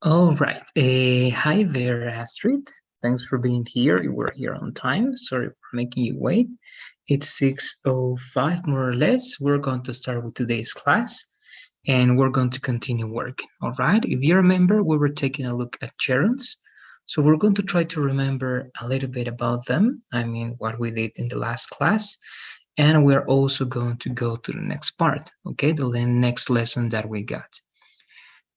All right. Hi there, Astrid. Thanks for being here. You were here on time. Sorry for making you wait. It's 6:05 more or less. We're going to start with today's class and we're going to continue working. All right. If you remember, we were taking a look at gerunds. So we're going to try to remember a little bit about them. I mean, what we did in the last class. And we're also going to go to the next part. Okay. The next lesson that we got.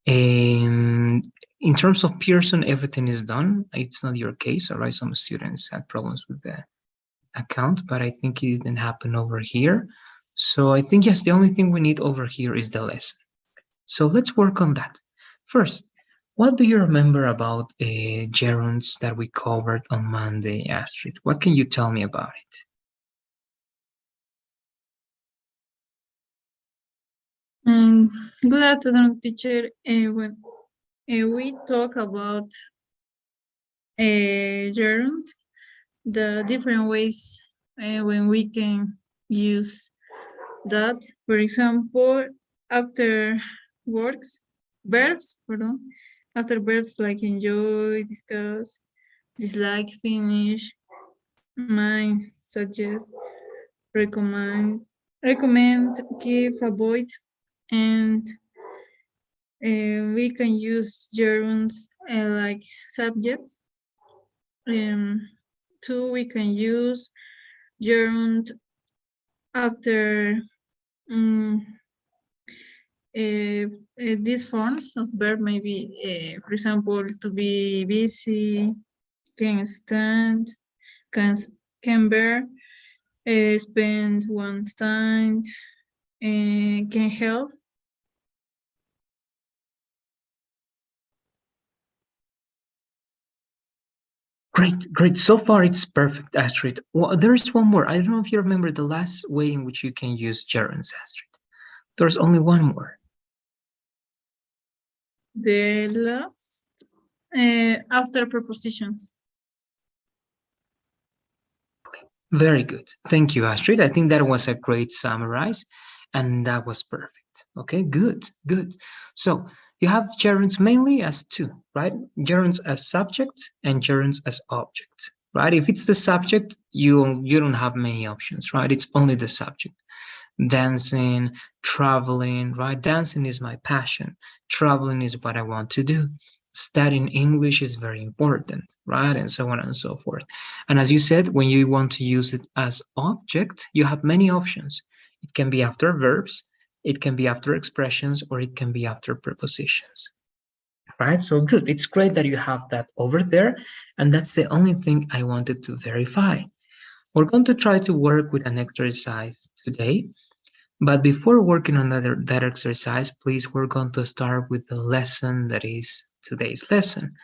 And in terms of Pearson, everything is done. It's not your case, all right? Some students had problems with the account, but I think it didn't happen over here. So I think, yes, the only thing we need over here is the lesson. So let's work on that. First, what do you remember about gerunds that we covered on Monday, Astrid? What can you tell me about it? Good afternoon, teacher. When we talk about gerund, the different ways when we can use that. For example, after verbs, after verbs like enjoy, discuss, dislike, finish, mind, suggest, recommend, give, avoid, and we can use gerunds like subjects. Two, we can use gerund after these forms of verb, maybe, for example, to be busy, can stand, can bear, spend one's time, can help. Great, great. So far, it's perfect, Astrid. Well, there's one more. I don't know if you remember the last way in which you can use gerunds, Astrid. There's only one more. The last, after prepositions. Very good. Thank you, Astrid. I think that was a great summarize, and that was perfect. Okay, good, good. So you have gerunds mainly as two, right? Gerunds as subject and gerunds as object, right? If it's the subject, you don't have many options, right? It's only the subject. Dancing, traveling, right? Dancing is my passion. Traveling is what I want to do. Studying English is very important, right? And so on and so forth. And as you said, when you want to use it as object, you have many options. It can be after verbs, it can be after expressions, or it can be after prepositions. Right? So good. It's great that you have that over there. And that's the only thing I wanted to verify. We're going to try to work with an exercise today. But before working on that exercise, please, we're going to start with the lesson that is today's lesson.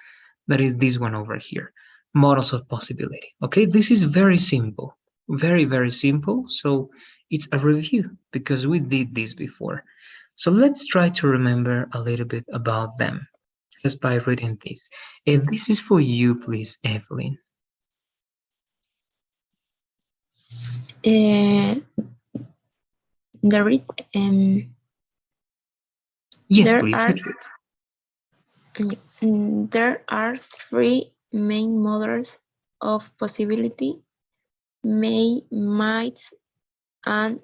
That is this one over here, models of possibility. Okay, this is very simple, very, very simple. So it's a review because we did this before. So let's try to remember a little bit about them just by reading this. And this is for you, please, Evelyn. David, Yes, there please. are there are three main models of possibility: may, might, and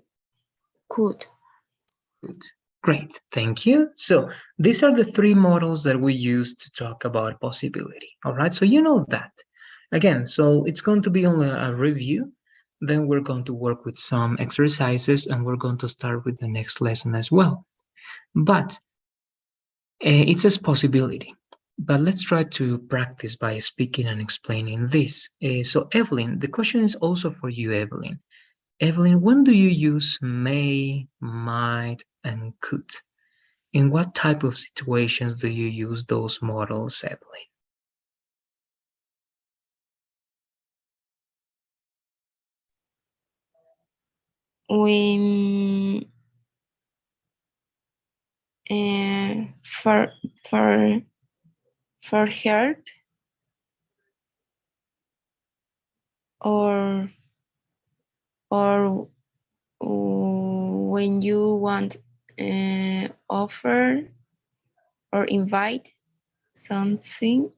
could. Good. Great, thank you. So these are the three models that we use to talk about possibility. All right, so you know that. Again, so it's going to be only a review. Then we're going to work with some exercises and we're going to start with the next lesson as well. But it says possibility. But let's try to practice by speaking and explaining this. So Evelyn, the question is also for you, Evelyn. Evelyn, when do you use may, might, and could? In what type of situations do you use those models, Evelyn? When for heard, or when you want offer or invite, something.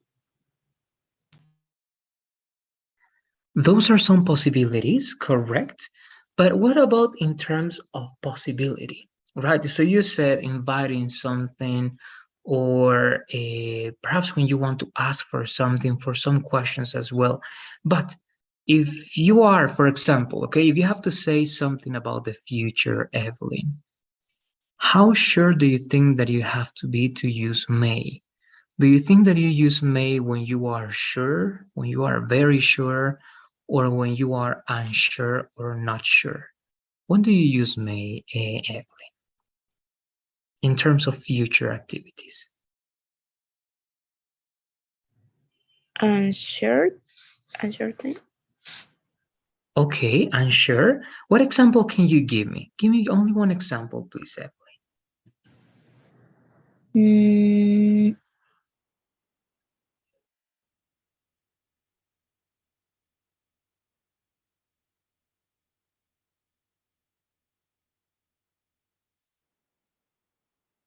Those are some possibilities, correct? But what about in terms of possibility, right? So you said inviting something, or perhaps when you want to ask for something, for some questions as well. But if you are, for example, okay, if you have to say something about the future, Evelyn, how sure do you think that you have to be to use may? Do you think that you use may when you are sure, when you are very sure, or when you are unsure or not sure? When do you use may, Evelyn, in terms of future activities? Unsure, uncertain. Okay, unsure. What example can you give me? Give me only one example, please, Evelyn. Mm,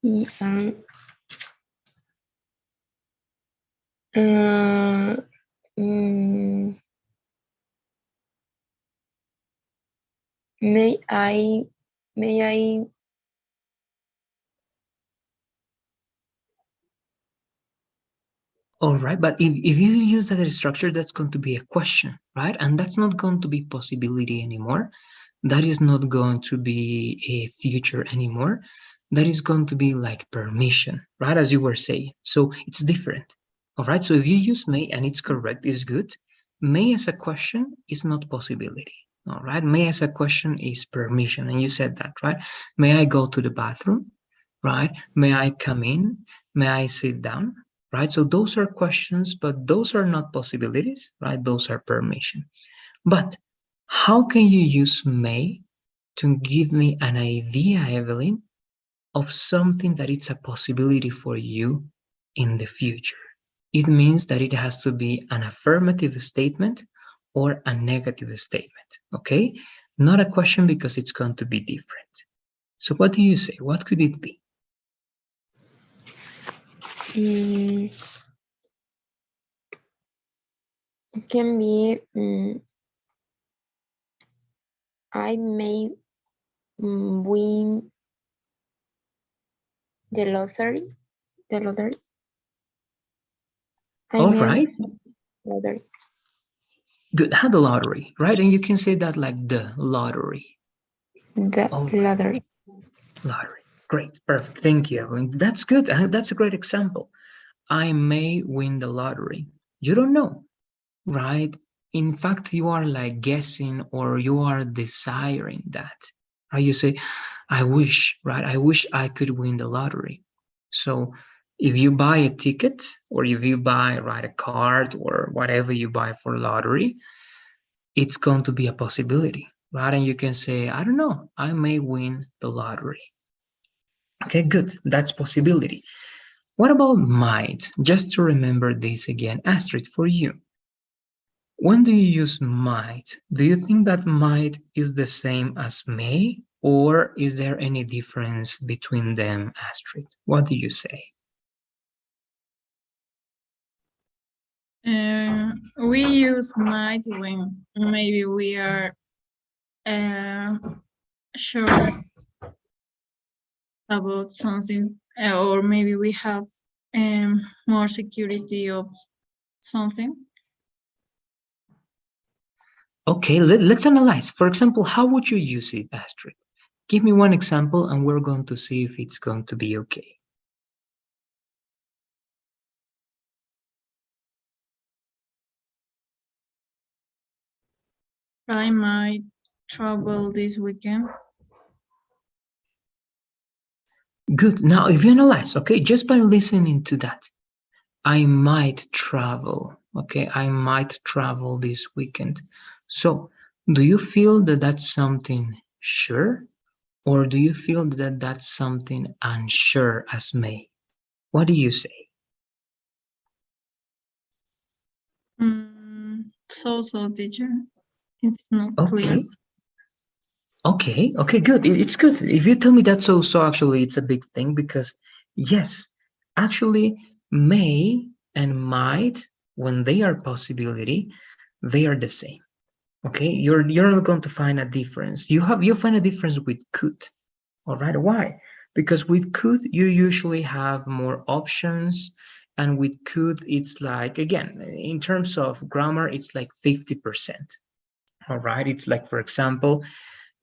yeah. Mm, may I All right, but if you use that structure, that's going to be a question, right? And that's not going to be possibility anymore. That is not going to be a future anymore. That is going to be like permission, right? As you were saying. So it's different. All right. So if you use may and it's correct, it's good. May as a question is not possibility. All right. May as a question is permission. And you said that, right? May I go to the bathroom? Right? May I come in? May I sit down? Right? So those are questions, but those are not possibilities, right? Those are permission. But how can you use may to give me an idea, Evelyn, of something that it's a possibility for you in the future? It means that it has to be an affirmative statement or a negative statement, okay? Not a question, because it's going to be different. So what do you say? What could it be? It can be I may win the lottery. The lottery. I All may right. win the lottery. Good. Have the lottery, right? And you can say that like the lottery. The All right. lottery. Lottery. Great. Perfect. Thank you, Evelyn. That's good. That's a great example. I may win the lottery. You don't know, right? In fact, you are like guessing, or you are desiring that, right? You say, I wish, right? I wish I could win the lottery. So if you buy a ticket, or if you buy, right, a card or whatever you buy for lottery, it's going to be a possibility, right? And you can say, I don't know, I may win the lottery. Okay, good. That's possibility. What about might? Just to remember this again, Astrid, for you. When do you use might? Do you think that might is the same as may, or is there any difference between them, Astrid? What do you say? We use might when maybe we are sure about something, or maybe we have more security of something. Okay, let's analyze. For example, how would you use it, Astrid? Give me one example and we're going to see if it's going to be okay. I might travel this weekend. Good. Now, if you analyze, okay, just by listening to that, I might travel, okay, I might travel this weekend. So, do you feel that that's something sure, or do you feel that that's something unsure as may? What do you say? So, teacher, it's not clear. Okay. Okay, good. It's good. If you tell me that, so actually it's a big thing, because yes, actually may and might, when they are possibility, they are the same. Okay, you're not going to find a difference. You find a difference with could. All right, why? Because with could you usually have more options, and with could it's like, again, in terms of grammar, it's like 50%. All right, it's like, for example,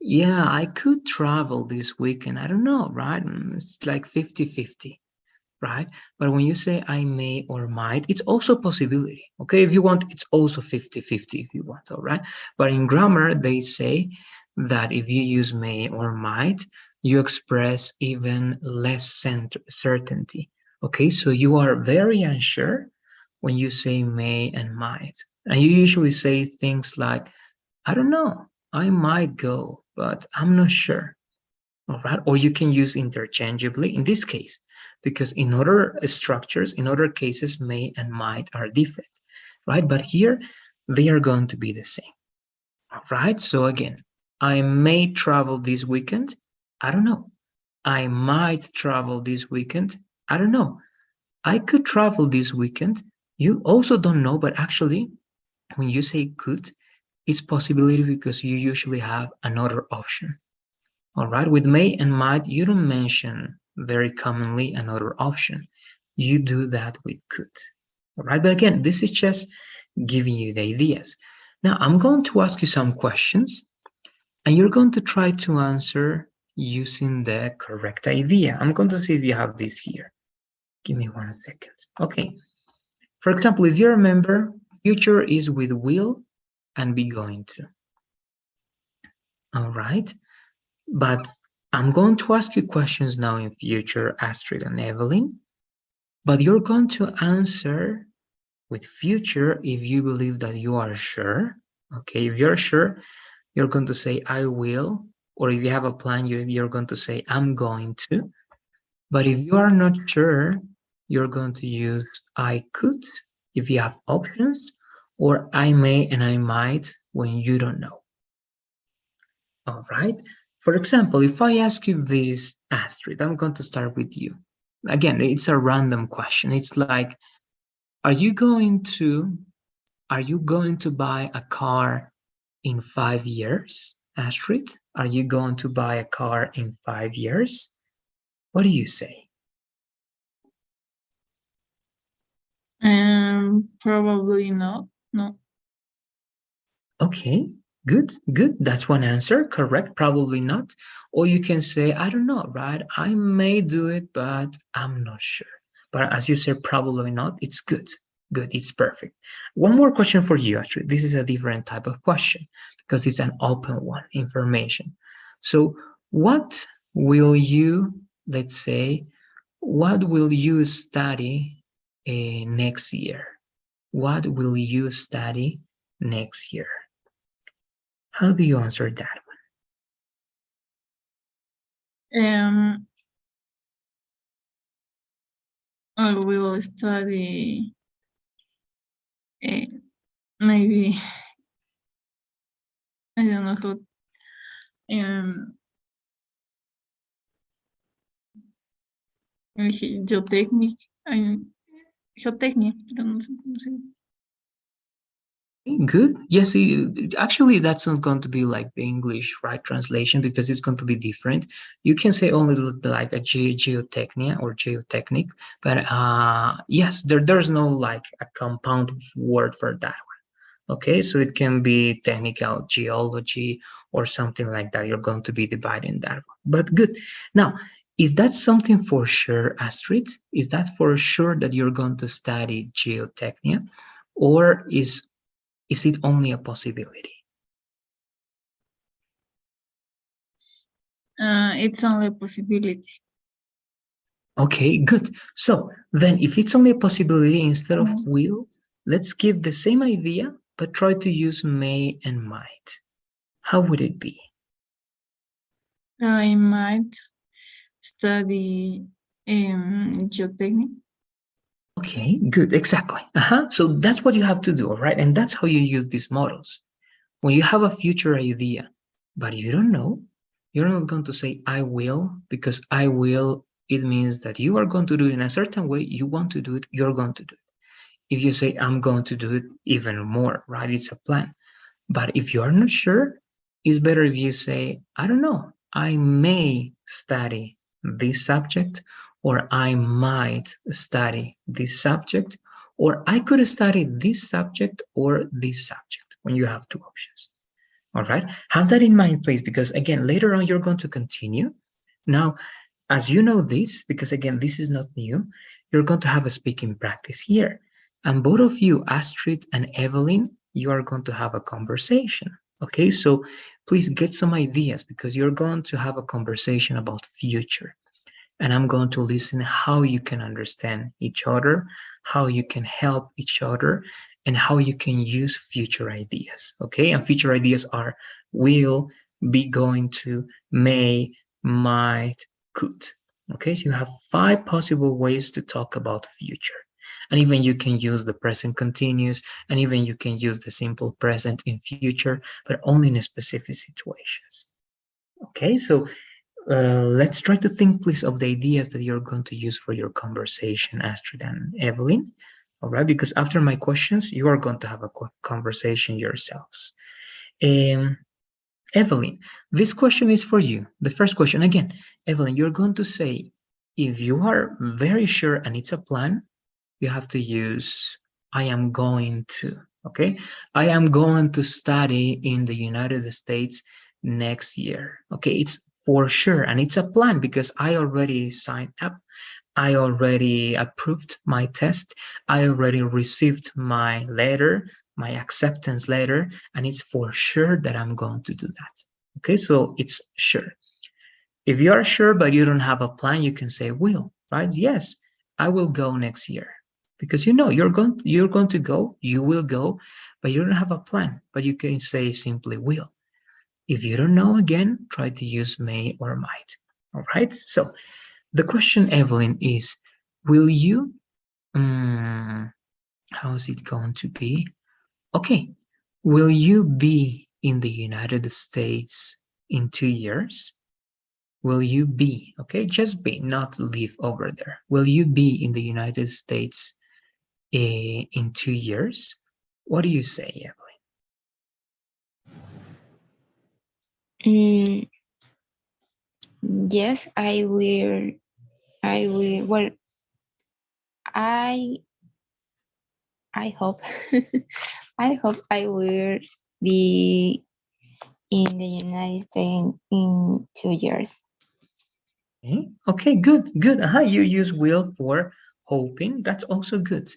yeah, I could travel this weekend. I don't know, right? It's like 50-50, right? But when you say I may or might, it's also possibility. Okay, if you want, it's also 50-50 if you want, all right? But in grammar, they say that if you use may or might, you express even less certainty. Okay, so you are very unsure when you say may and might. And you usually say things like, I don't know, I might go, but I'm not sure. All right, or you can use interchangeably in this case, because in other structures, in other cases, may and might are different, right? But here they are going to be the same. All right, so again, I may travel this weekend. I don't know. I might travel this weekend. I don't know. I could travel this weekend. You also don't know, but actually, when you say could, it's possibility because you usually have another option. All right, with may and might, you don't mention very commonly another option. You do that with could. All right, but again, this is just giving you the ideas. Now, I'm going to ask you some questions, and you're going to try to answer using the correct idea. I'm going to see if you have this here. Give me 1 second. Okay. For example, if you remember, future is with will and be going to. All right. But I'm going to ask you questions now in future, Astrid and Evelyn, but you're going to answer with future if you believe that you are sure. Okay, if you're sure, you're going to say, I will, or if you have a plan, you're going to say, I'm going to. But if you are not sure, you're going to use I could if you have options, or I may and I might when you don't know. All right. For example, if I ask you this, Astrid, I'm going to start with you. Again, it's a random question. It's like, are you going to buy a car in 5 years, Astrid? Are you going to buy a car in 5 years? What do you say? Probably not. No. Okay, good. That's one answer. Correct. Probably not. Or you can say, I don't know, right? I may do it, but I'm not sure. But as you said, probably not. It's good. Good. It's perfect. One more question for you, actually. This is a different type of question because it's an open one, information. So what will you, let's say, what will you study next year? What will you study next year? How do you answer that one? I will study maybe I don't know how geotechnic, geotecnia, pero no sé cómo se llama. Good. Yes, actually, that's not going to be like the English right translation because it's going to be different. You can say only like a geotechnia or geotechnic, but yes, there's no like a compound word for that one. Okay, so it can be technical geology or something like that. You're going to be dividing that one. But good. Now, is that something for sure, Astrid? Is that for sure that you're going to study geotechnia, or is it only a possibility? It's only a possibility. Okay, good. So then if it's only a possibility, instead of will, let's give the same idea, but try to use may and might. How would it be? I might study geotechnic. Okay, good, exactly. So that's what you have to do, all right? And that's how you use these models. When you have a future idea, but you don't know, you're not going to say I will, because I will it means that you are going to do it in a certain way. You want to do it, you're going to do it. If you say, I'm going to do it even more, right? It's a plan. But if you are not sure, it's better if you say, I don't know, I may study this subject, or I might study this subject, or I could study this subject or this subject, when you have two options. All right, have that in mind, please, because again, later on, you're going to continue. Now, as you know this, because again, this is not new, you're going to have a speaking practice here. And both of you, Astrid and Evelyn, you are going to have a conversation. Okay, so please get some ideas, because you're going to have a conversation about future. And I'm going to listen how you can understand each other, how you can help each other, and how you can use future ideas. Okay, and future ideas are will, be going to, may, might, could. Okay, so you have 5 possible ways to talk about future. And even you can use the present continuous, and even you can use the simple present in future, but only in specific situations. Okay, so let's try to think, please, of the ideas that you're going to use for your conversation, Astrid and Evelyn. All right, because after my questions, you are going to have a conversation yourselves. Evelyn, this question is for you. The first question, again, Evelyn, you're going to say, if you are very sure and it's a plan, you have to use, I am going to, okay? I am going to study in the United States next year. Okay, it's for sure, and it's a plan because I already signed up. I already approved my test. I already received my letter, my acceptance letter, and it's for sure that I'm going to do that. Okay, so it's sure. If you are sure but you don't have a plan, you can say will, right? Yes, I will go next year, because you know you're going to go, you will go, but you don't have a plan. But you can say simply will. If you don't know, again, try to use may or might. All right, so the question, Evelyn, is, will you, how is it going to be? Okay, will you be in the United States in 2 years? Will you be, okay, just be, not live over there. Will you be in the United States in 2 years? What do you say, Evelyn? Yes, I will. Well, I hope I hope I will be in the United States in 2 years. Okay, good. You use will for hoping. That's also good.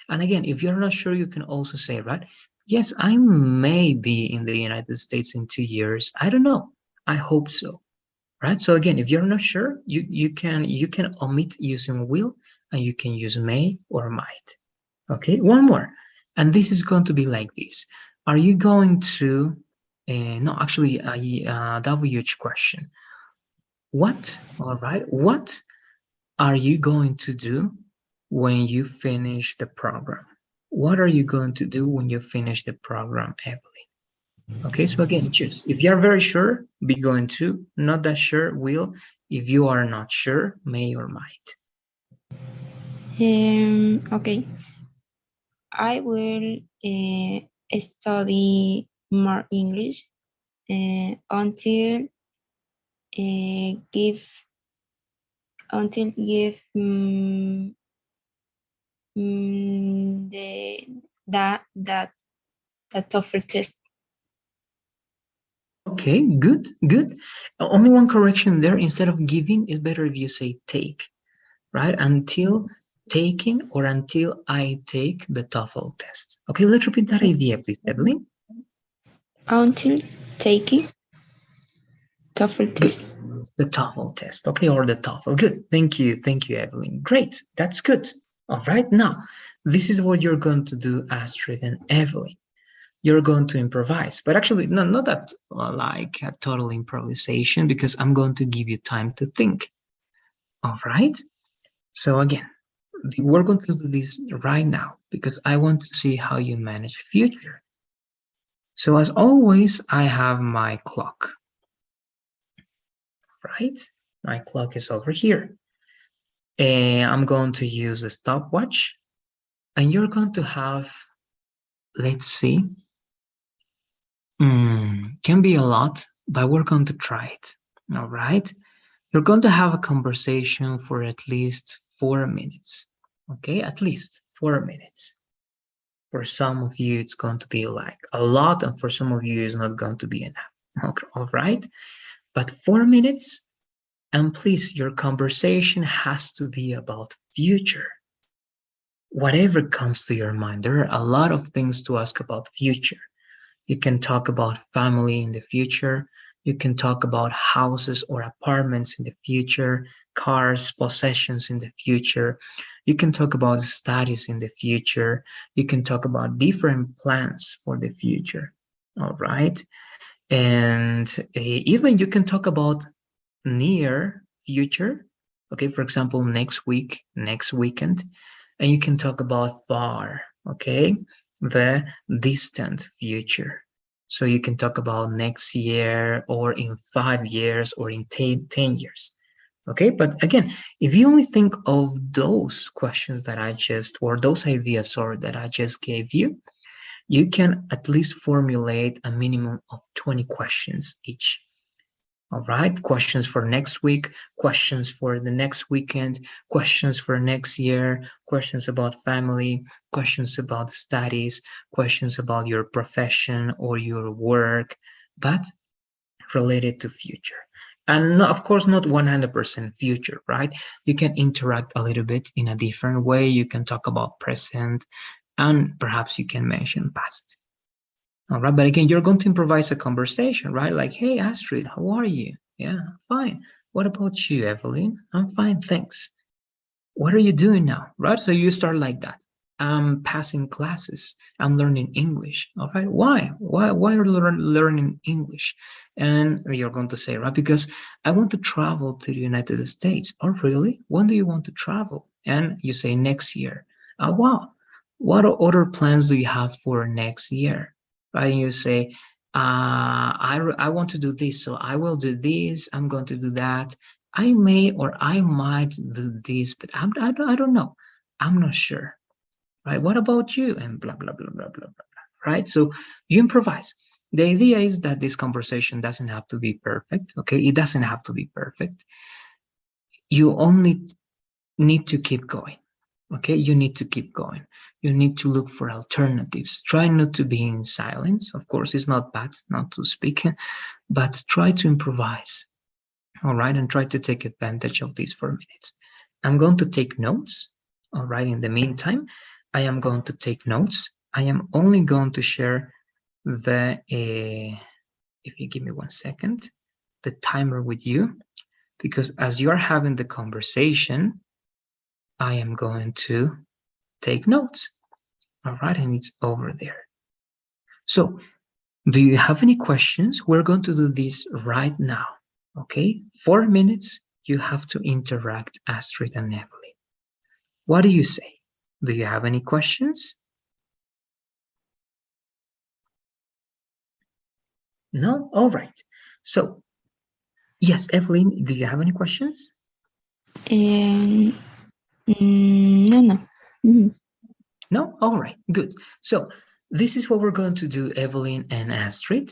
And again, if you're not sure, you can also say, right? Yes, I may be in the United States in 2 years. I don't know. I hope so. Right? So again, if you're not sure, you can omit using will, and you can use may or might. Okay, one more. And this is going to be like this. Are you going to, no, actually, WH question. What, all right, what are you going to do when you finish the program? What are you going to do when you finish the program, Evelyn? Okay, so again, choose. If you are very sure, be going to. Not that sure, will. If you are not sure, may or might. Okay. I will study more English until give the TOEFL test. Okay, good. Only one correction there. Instead of giving, it's better if you say take, right? Until taking or until I take the TOEFL test. Okay, let's repeat that idea, please, Evelyn. Until taking TOEFL test. The TOEFL test, okay, or the TOEFL. Good. Thank you, Evelyn. Great. That's good. All right. Now, this is what you're going to do, Astrid and Evelyn. You're going to improvise, but actually, no, not that like a total improvisation, because I'm going to give you time to think. All right. So again, we're going to do this right now because I want to see how you manage future. So as always, I have my clock. Right? My clock is over here. I'm going to use a stopwatch, and you're going to have, let's see, can be a lot, but we're going to try it. All right. You're going to have a conversation for at least 4 minutes. Okay, at least 4 minutes. For some of you, it's going to be like a lot, and for some of you, it's not going to be enough. Okay, all right. But 4 minutes, and please, your conversation has to be about future. Whatever comes to your mind, there are a lot of things to ask about future. You can talk about family in the future. You can talk about houses or apartments in the future, cars, possessions in the future. You can talk about studies in the future. You can talk about different plans for the future. All right. And even you can talk about near future. Okay. For example, next week, next weekend. And you can talk about far. Okay. The distant future. So you can talk about next year or in 5 years or in 10 years. Okay, but again, if you only think of those questions that I just, or those ideas, sorry, that I just gave you, you can at least formulate a minimum of 20 questions each. All right, questions for next week, questions for the next weekend, questions for next year, questions about family, questions about studies, questions about your profession or your work, but related to future. And of course, not 100% future, right? You can interact a little bit in a different way. You can talk about present, and perhaps you can mention past. All right, but again, you're going to improvise a conversation, right? Like, hey, Astrid, how are you? Yeah, fine. What about you, Evelyn? I'm fine, thanks. What are you doing now? Right? So you start like that. I'm passing classes. I'm learning English. All right. Why? Why are you learning English? And you're going to say, right, because I want to travel to the United States. Oh, really? When do you want to travel? And you say next year. Oh, wow. What other plans do you have for next year? Right? And you say, I want to do this, so I will do this. I'm going to do that. I may or I might do this, but I don't know. I'm not sure, right? What about you? And blah, blah, blah, blah, blah, blah, right? So you improvise. The idea is that this conversation doesn't have to be perfect, okay? It doesn't have to be perfect. You only need to keep going, okay? You need to keep going. You need to look for alternatives. Try not to be in silence. Of course, it's not bad not to speak, but try to improvise. All right, and try to take advantage of these 4 minutes. I'm going to take notes. All right, in the meantime, I am going to take notes. I am only going to share the, if you give me 1 second, the timer with you, because as you are having the conversation, I am going to take notes. All right, and it's over there. So, do you have any questions? We're going to do this right now. Okay, 4 minutes, you have to interact, Astrid and Evelyn. What do you say? Do you have any questions? No? All right. So, yes, Evelyn, do you have any questions? No, no. Mhm. No? All right, good. So, this is what we're going to do, Evelyn and Astrid.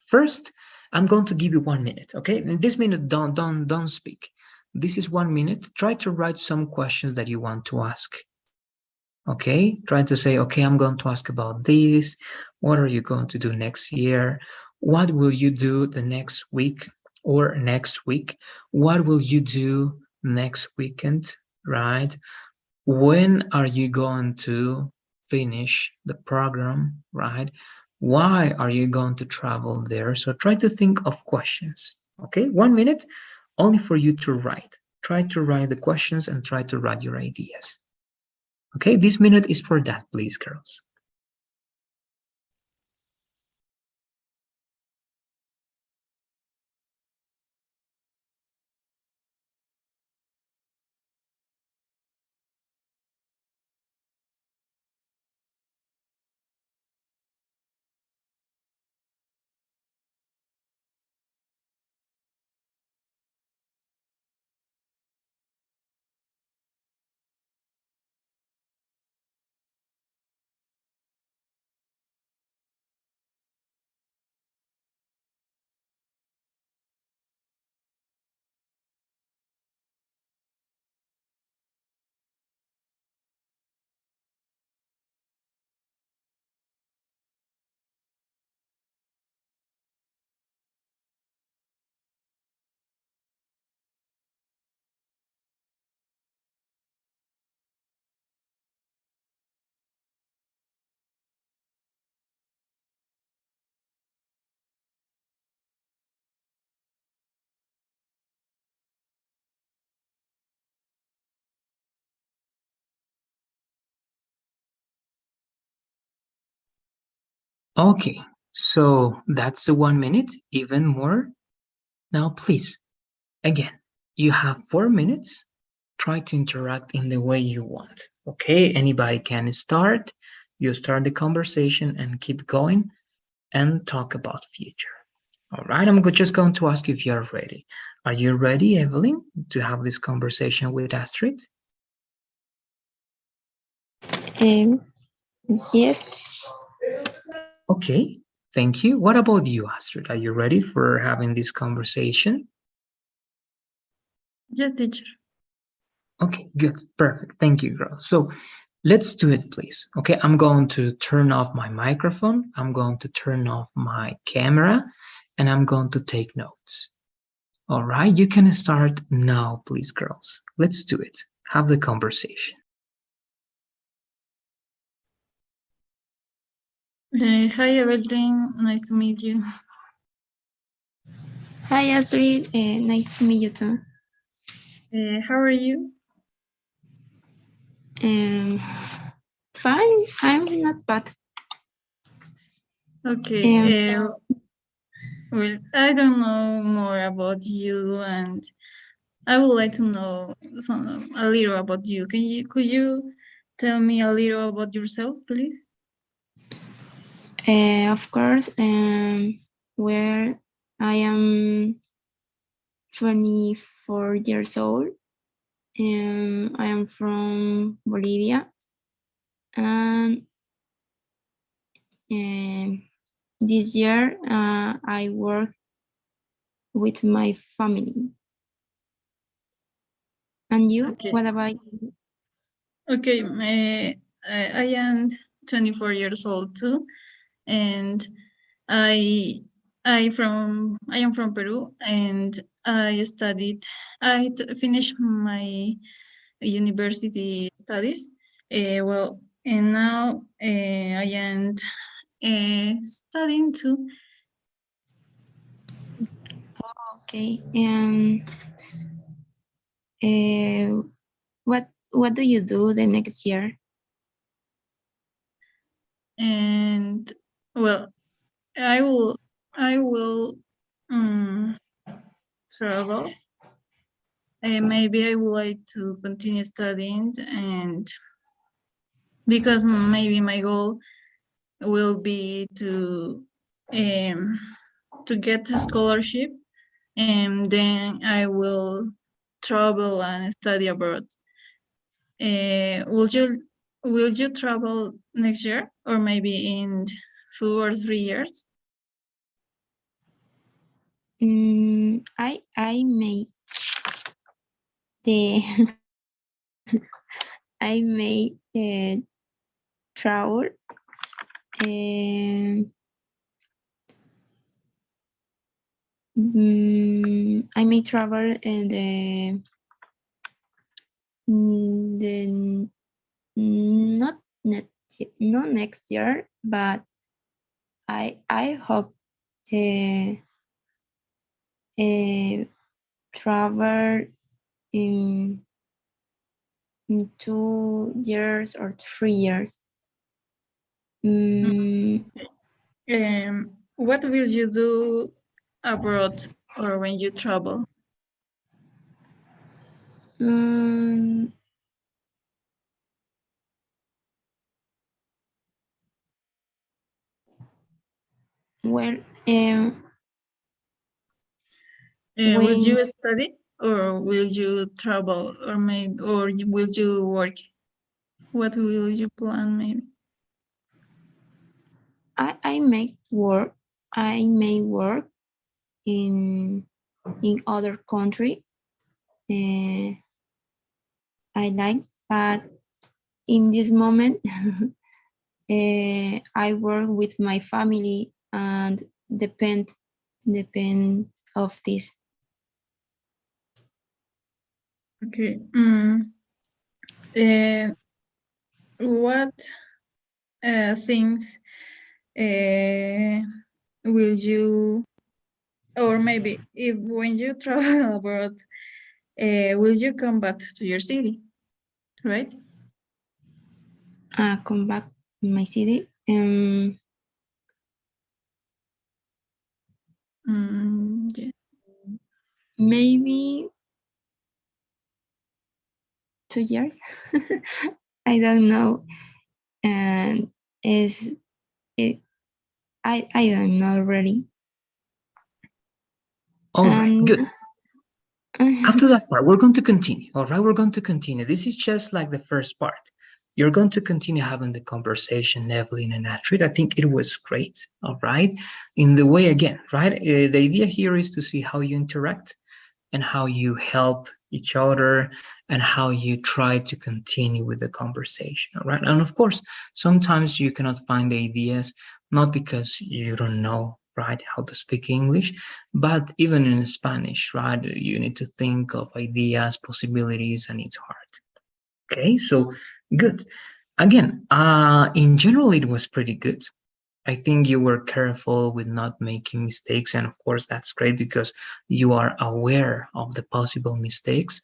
First, I'm going to give you 1 minute, okay? In this minute, don't speak. This is 1 minute. Try to write some questions that you want to ask. Okay, try to say, okay, I'm going to ask about this. What are you going to do next year? What will you do the next week or next week? What will you do next weekend, right? When are you going to finish the program, right? Why are you going to travel there? So try to think of questions, okay? 1 minute only for you to write. Try to write the questions and try to write your ideas. Okay, this minute is for that, please, girls. Okay, so that's the 1 minute, even more. Now, please, again, you have 4 minutes. Try to interact in the way you want. Okay, anybody can start. You start the conversation and keep going and talk about future. All right, I'm just going to ask you if you're ready. Are you ready, Evelyn, to have this conversation with Astrid? Um, yes. Okay, thank you. What about you, Astrid? Are you ready for having this conversation? Yes, teacher. Okay, good, perfect. Thank you, girl. So let's do it, please. Okay, I'm going to turn off my microphone. I'm going to turn off my camera and I'm going to take notes. All right, you can start now, please, girls. Let's do it. Have the conversation. Hi, Evelyn. Nice to meet you. Hi, Astrid. Nice to meet you too. How are you? Fine. I'm not bad. Okay. Well, I don't know more about you, and I would like to know a little about you. Could you tell me a little about yourself, please? Of course. Where I am 24 years old. I am from Bolivia, and this year I work with my family. And you? Okay. What about you? Okay. I am 24 years old too, and I I am from Peru, and I finished my university studies. Well, and now I am studying too. Okay. What do you do the next year? And well, I will um, travel. Maybe I would like to continue studying, and because maybe my goal will be to get a scholarship, and then I will travel and study abroad. Uh, will you will you travel next year, or maybe in 2 or 3 years? I made the I made the travel. Um, I may travel in the not not next year, but I hope uh, travel in 2 years or 3 years. What will you do abroad or when you travel? Um, well, Will when you study, or will you travel, or maybe, will you work? What will you plan, maybe? I make work, I may work in other country. Uh, I like, but in this moment, I work with my family and depend of this. Okay. Uh, what things uh, will you, or maybe if when you travel abroad, will you come back to your city, right? Come back in my city. Yeah. Maybe 2 years. I don't know. And is it, I don't know really. All right, And good. After that part, we're going to continue. All right, we're going to continue. This is just like the first part. You're going to continue having the conversation, Evelyn and Astrid. I think it was great. All right, in the way again, right? The idea here is to see how you interact and how you help each other and how you try to continue with the conversation. All right, and of course, sometimes you cannot find the ideas not because you don't know, right, how to speak English, but even in Spanish, right, you need to think of ideas, possibilities, and it's hard. Okay, so good. Again, in general, it was pretty good. I think you were careful with not making mistakes, and of course that's great because you are aware of the possible mistakes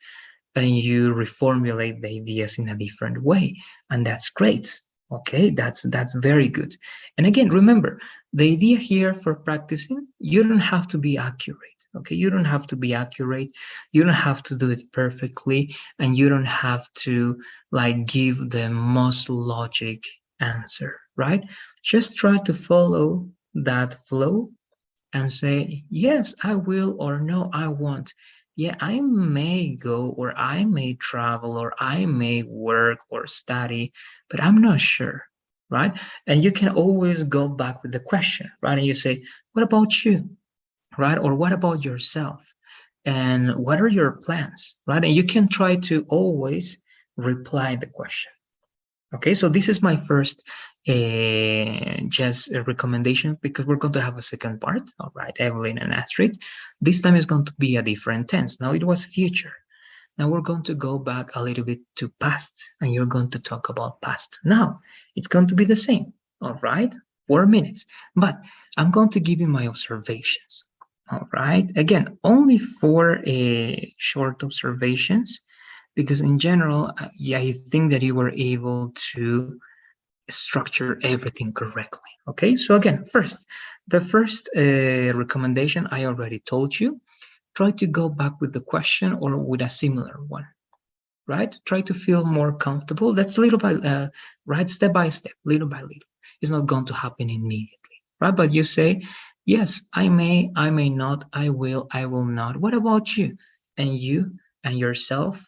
and you reformulate the ideas in a different way, and that's great. Okay, that's very good. And again, remember, the idea here for practicing, you don't have to be accurate. Okay, you don't have to be accurate, you don't have to do it perfectly, and you don't have to like give the most logic answer, right? Just try to follow that flow and say, yes, I will, or no, I won't. Yeah, I may go, or I may travel, or I may work or study, but I'm not sure, right? And you can always go back with the question, right? And you say, what about you, right? Or what about yourself? And what are your plans, right? And you can try to always reply the question. Okay, so this is my first just a recommendation because we're going to have a second part. All right, Evelyn and Astrid. This time is going to be a different tense. Now it was future. Now we're going to go back a little bit to past and you're going to talk about past. Now it's going to be the same. All right, 4 minutes. But I'm going to give you my observations. All right, again, only 4 short observations because in general, yeah, I think that you were able to structure everything correctly. Okay, so again, the first recommendation I already told you, try to go back with the question or with a similar one, right? Try to feel more comfortable. That's little by, right, step by step, little by little. It's not going to happen immediately, right? But you say, yes, I may not, I will not. What about you? And you and yourself,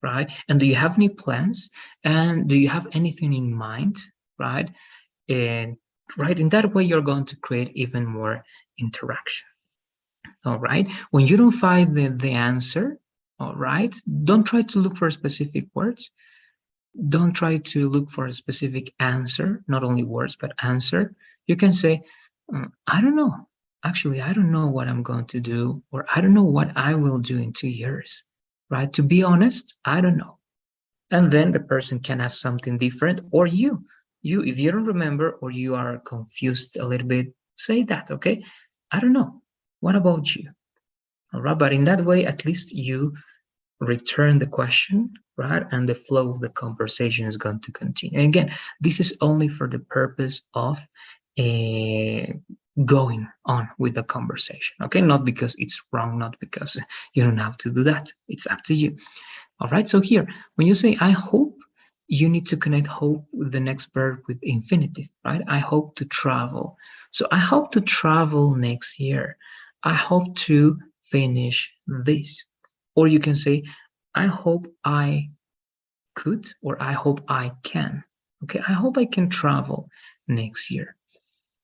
right? And do you have any plans? And do you have anything in mind, right? And right, in that way, you're going to create even more interaction. All right. When you don't find the answer, all right, don't try to look for specific words. Don't try to look for a specific answer, not only words, but answer. You can say, I don't know. Actually, I don't know what I'm going to do, or I don't know what I will do in 2 years, right? To be honest, I don't know. And then the person can ask something different, or you, if you don't remember or you are confused a little bit, say that, okay? I don't know. What about you? All right, but in that way, at least you return the question, right? And the flow of the conversation is going to continue. And again, this is only for the purpose of going on with the conversation, okay? Not because it's wrong, not because you don't have to do that. It's up to you. All right, so here, when you say I hope, you need to connect hope with the next verb with infinitive, right? I hope to travel. So I hope to travel next year. I hope to finish this. Or you can say, I hope I could, or I hope I can. Okay, I hope I can travel next year.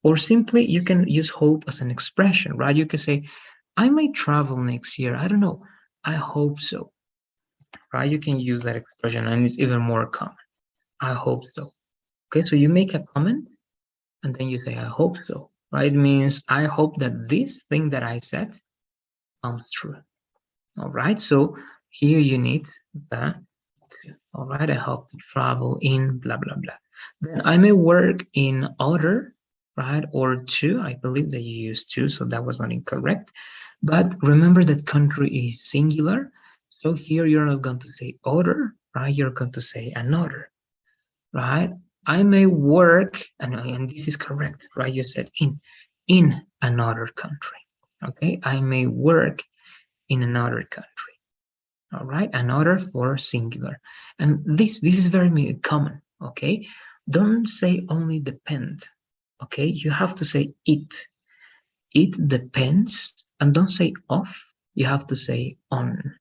Or simply, you can use hope as an expression, right? You can say, I may travel next year. I don't know. I hope so, right? You can use that expression and it's even more common. I hope so. Okay, so you make a comment and then you say, I hope so, right? It means I hope that this thing that I said comes true. All right, so here you need the, all right, I hope to travel in blah, blah, blah. Then I may work in other, right, or two. I believe that you used two, so that was not incorrect. But remember that country is singular. So here you're not going to say other, right? You're going to say another, right? I may work, and this is correct, right? You said in another country. Okay, I may work in another country. All right, another for singular. And this is very common. Okay, don't say only depend. Okay, you have to say it. It depends, and don't say of. You have to say on.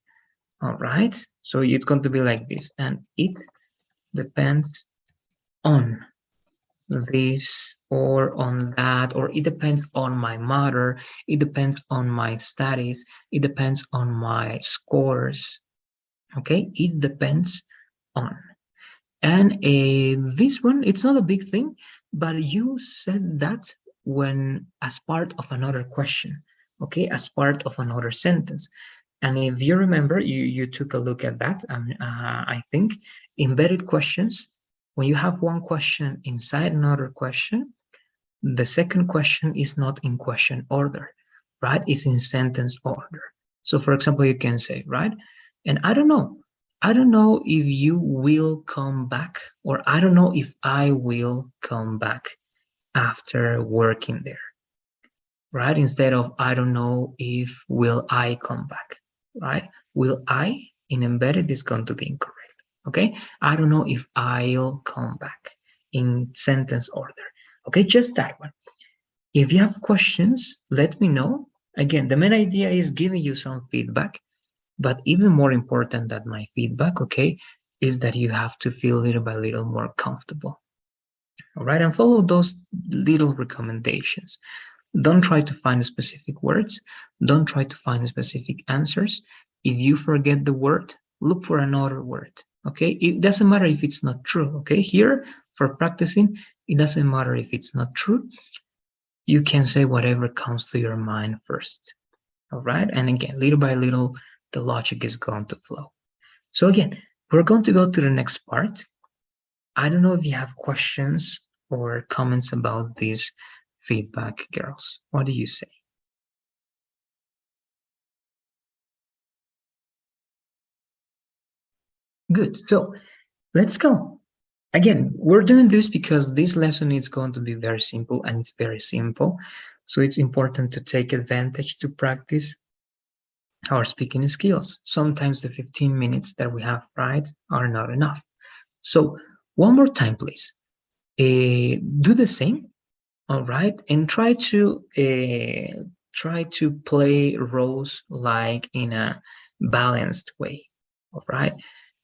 All right, so it's going to be like this, and it depends on this or on that, or it depends on my mother, it depends on my studies, it depends on my scores. Okay, it depends on. And this one, it's not a big thing, but you said that when as part of another question, okay, as part of another sentence. And if you remember, you took a look at that, I think embedded questions, when you have one question inside another question, the second question is not in question order, right? It's in sentence order. So for example, you can say, right? And I don't know if you will come back, or I don't know if I will come back after working there, right? Instead of I don't know if will I come back, right? Will I in embedded is going to be incorrect. Okay, I don't know if I'll come back in sentence order. Okay, just that one. If you have questions, let me know. Again, the main idea is giving you some feedback, but even more important than my feedback, okay, is that you have to feel little by little more comfortable. All right, and follow those little recommendations. Don't try to find specific words. Don't try to find specific answers. If you forget the word, look for another word. Okay, it doesn't matter if it's not true. Okay, here for practicing, it doesn't matter if it's not true. You can say whatever comes to your mind first. All right, and again, little by little, the logic is going to flow. So again, we're going to go to the next part. I don't know if you have questions or comments about this feedback, girls. What do you say? Good. So let's go. Again, we're doing this because this lesson is going to be very simple, and it's very simple. So it's important to take advantage to practice our speaking skills. Sometimes the 15 minutes that we have, right, are not enough. So one more time, please. Do the same, all right, and try to play roles like in a balanced way. All right.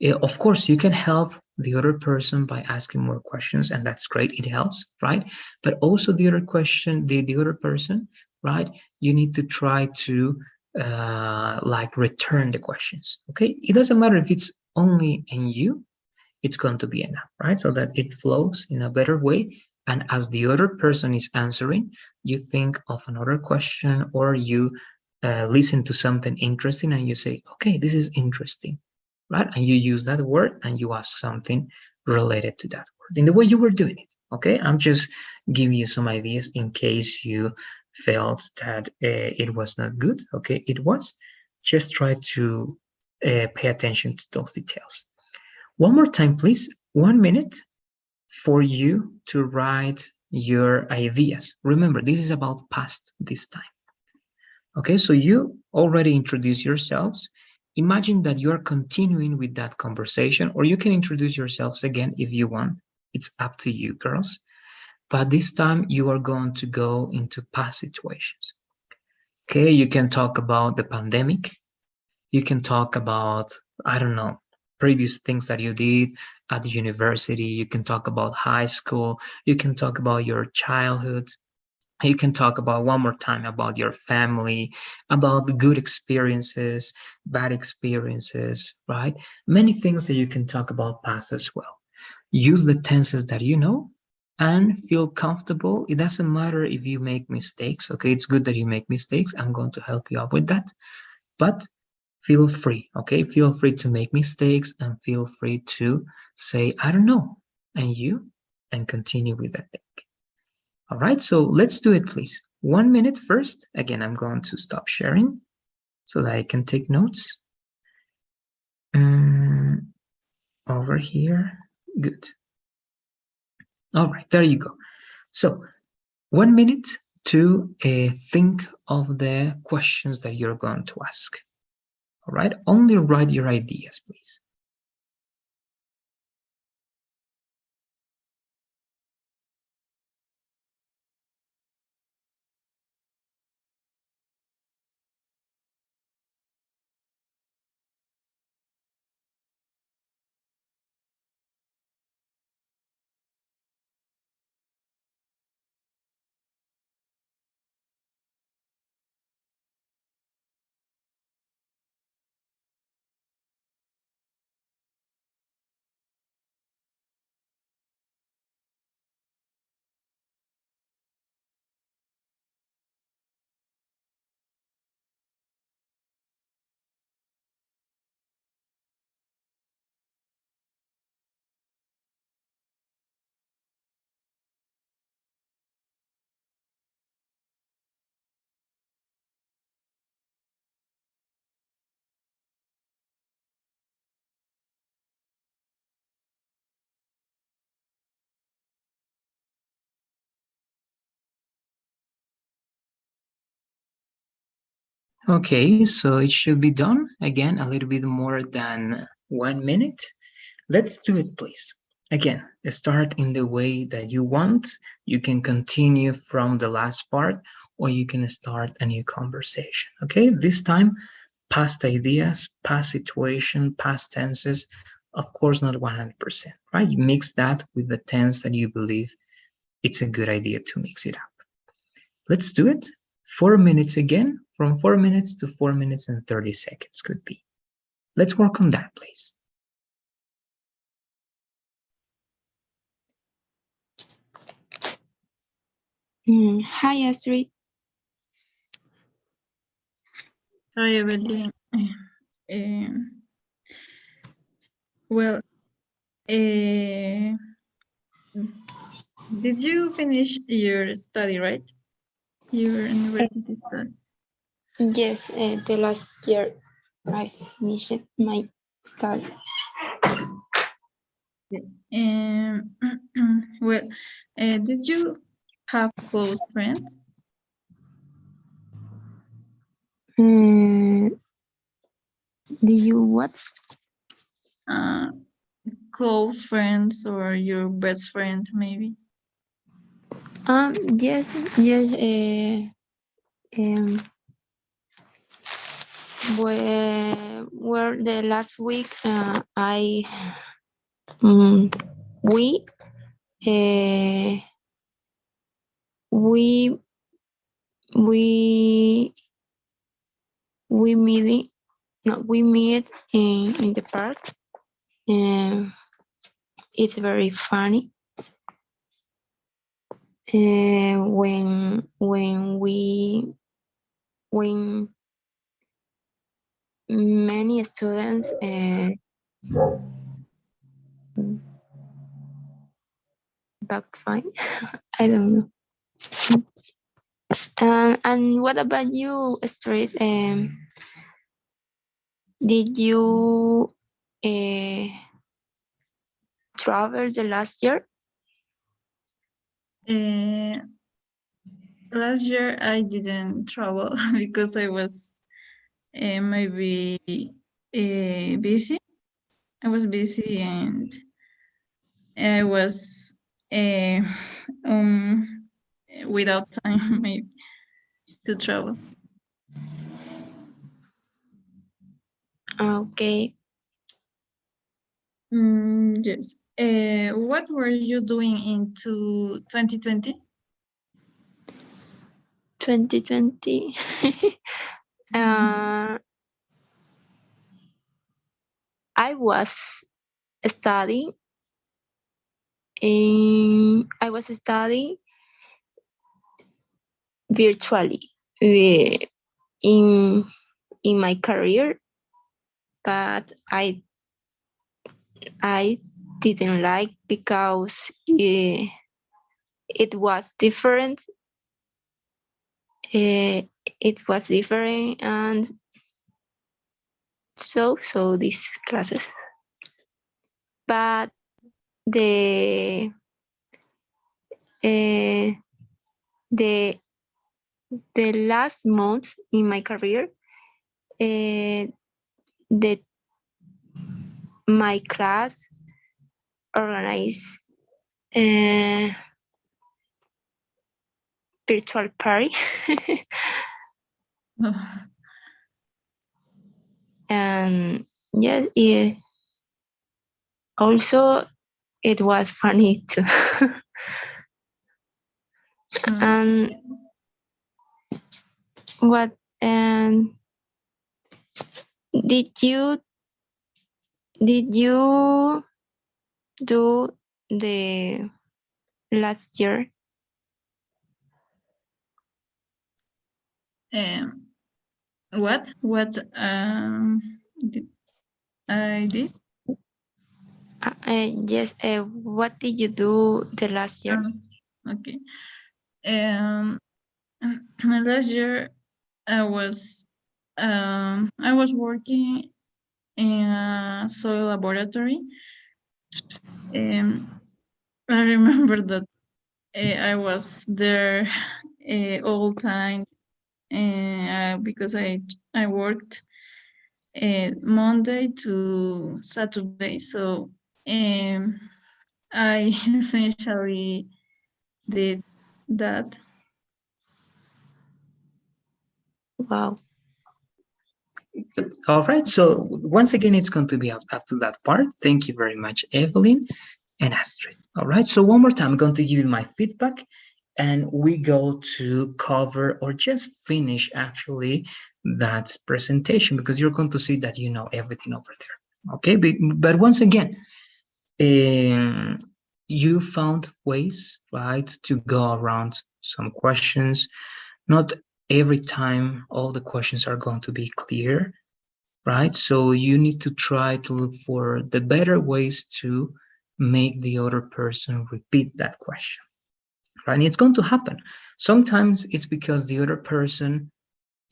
Of course, you can help the other person by asking more questions, and that's great. It helps, right? But also the other question, the other person, right? You need to try to like return the questions. Okay. It doesn't matter if it's only in you, it's going to be enough, right? So that it flows in a better way. And as the other person is answering, you think of another question, or you listen to something interesting and you say, okay, this is interesting, right? And you use that word and you ask something related to that word in the way you were doing it. Okay, I'm just giving you some ideas in case you felt that it was not good. Okay, it was. Just try to pay attention to those details. One more time, please. 1 minute for you to write your ideas. Remember, this is about past this time. Okay, so you already introduced yourselves. Imagine that you are continuing with that conversation, or you can introduce yourselves again if you want. It's up to you, girls. But this time you are going to go into past situations. Okay, you can talk about the pandemic. You can talk about, I don't know, previous things that you did at the university. You can talk about high school. You can talk about your childhood. You can talk about one more time about your family, about the good experiences, bad experiences, right? Many things that you can talk about past as well. Use the tenses that you know and feel comfortable. It doesn't matter if you make mistakes. Okay, it's good that you make mistakes. I'm going to help you out with that. But feel free, okay? Feel free to make mistakes and feel free to say, I don't know, and continue with that thing. All right, so let's do it, please. 1 minute first. Again, I'm going to stop sharing so that I can take notes. Over here, good. All right, there you go. So 1 minute to think of the questions that you're going to ask. All right, only write your ideas, please. Okay, so it should be done. Again, a little bit more than 1 minute. Let's do it, please. Again, start in the way that you want. You can continue from the last part, or you can start a new conversation. Okay, this time, past ideas, past situation, past tenses, of course, not 100%, right? You mix that with the tense that you believe it's a good idea to mix it up. Let's do it. 4 minutes again, from 4 minutes to 4 minutes and 30 seconds could be. Let's work on that, please. Hi, Astrid. Hi, Evelyn. Um, well, did you finish your study, right? Your university study. Yes, the last year I finished my study. Well, did you have close friends? Did you what? Close friends or your best friend, maybe? Yes. Where the last week we meet in the park. It's very funny when many students back fine. I don't know. And what about you, Street? Did you travel the last year? Last year I didn't travel because I was maybe busy. I was busy and I was without time maybe to travel. Okay. Yes. What were you doing into 2020? 2020. I was studying virtually in my career, but I didn't like because it was different. It was different, and so these classes. But the the last month in my career, that my class organized a virtual party. And yeah, also it was funny too. And what did you do the last year? What did I did? Yes. What did you do the last year? Okay. Last year I was working in a soil laboratory. I remember that I was there all time because I worked Monday to Saturday, so I essentially did that. Wow. Good. All right. So once again, it's going to be up to that part. Thank you very much, Evelyn and Astrid. All right. So one more time, I'm going to give you my feedback and we go to cover or just finish actually that presentation because you're going to see that you know everything over there. Okay. But once again, you found ways, right, to go around some questions. Not every time all the questions are going to be clear, right? So you need to try to look for the better ways to make the other person repeat that question, right? And it's going to happen. Sometimes it's because the other person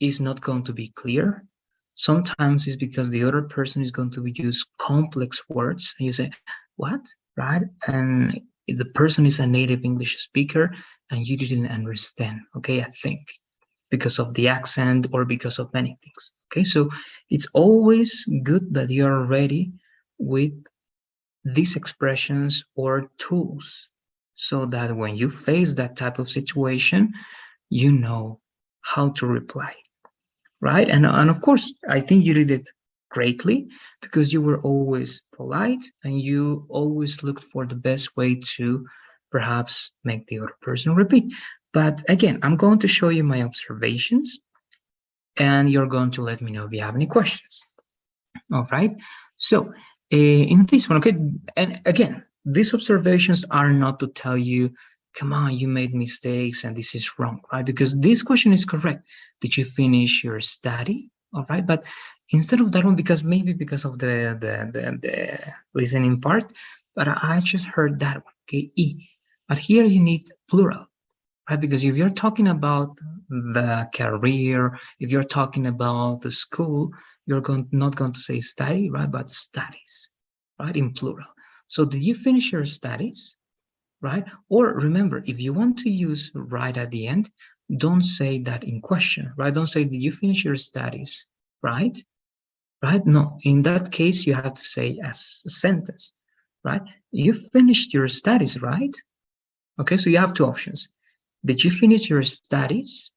is not going to be clear. Sometimes it's because the other person is going to use complex words and you say, what, right? And the person is a native English speaker and you didn't understand, okay, I think because of the accent or because of many things. Okay, so it's always good that you are ready with these expressions or tools so that when you face that type of situation, you know how to reply, right? And of course, I think you did it greatly because you were always polite and you always looked for the best way to perhaps make the other person repeat. But again, I'm going to show you my observations and you're going to let me know if you have any questions. All right. So in this one, okay, and again, these observations are not to tell you, come on, you made mistakes and this is wrong, right? Because this question is correct. Did you finish your study? All right. But instead of that one, because maybe because of the listening part, but I just heard that one, okay, E. But here you need plural, right? Because if you're talking about the career, if you're talking about the school, you're not going to say study, right? But studies, right? In plural. So did you finish your studies, right? Or remember, if you want to use right at the end, don't say that in question, right? Don't say, did you finish your studies, right? Right? No, in that case, you have to say as a sentence, right? You finished your studies, right? Okay, so you have two options. Did you finish your studies?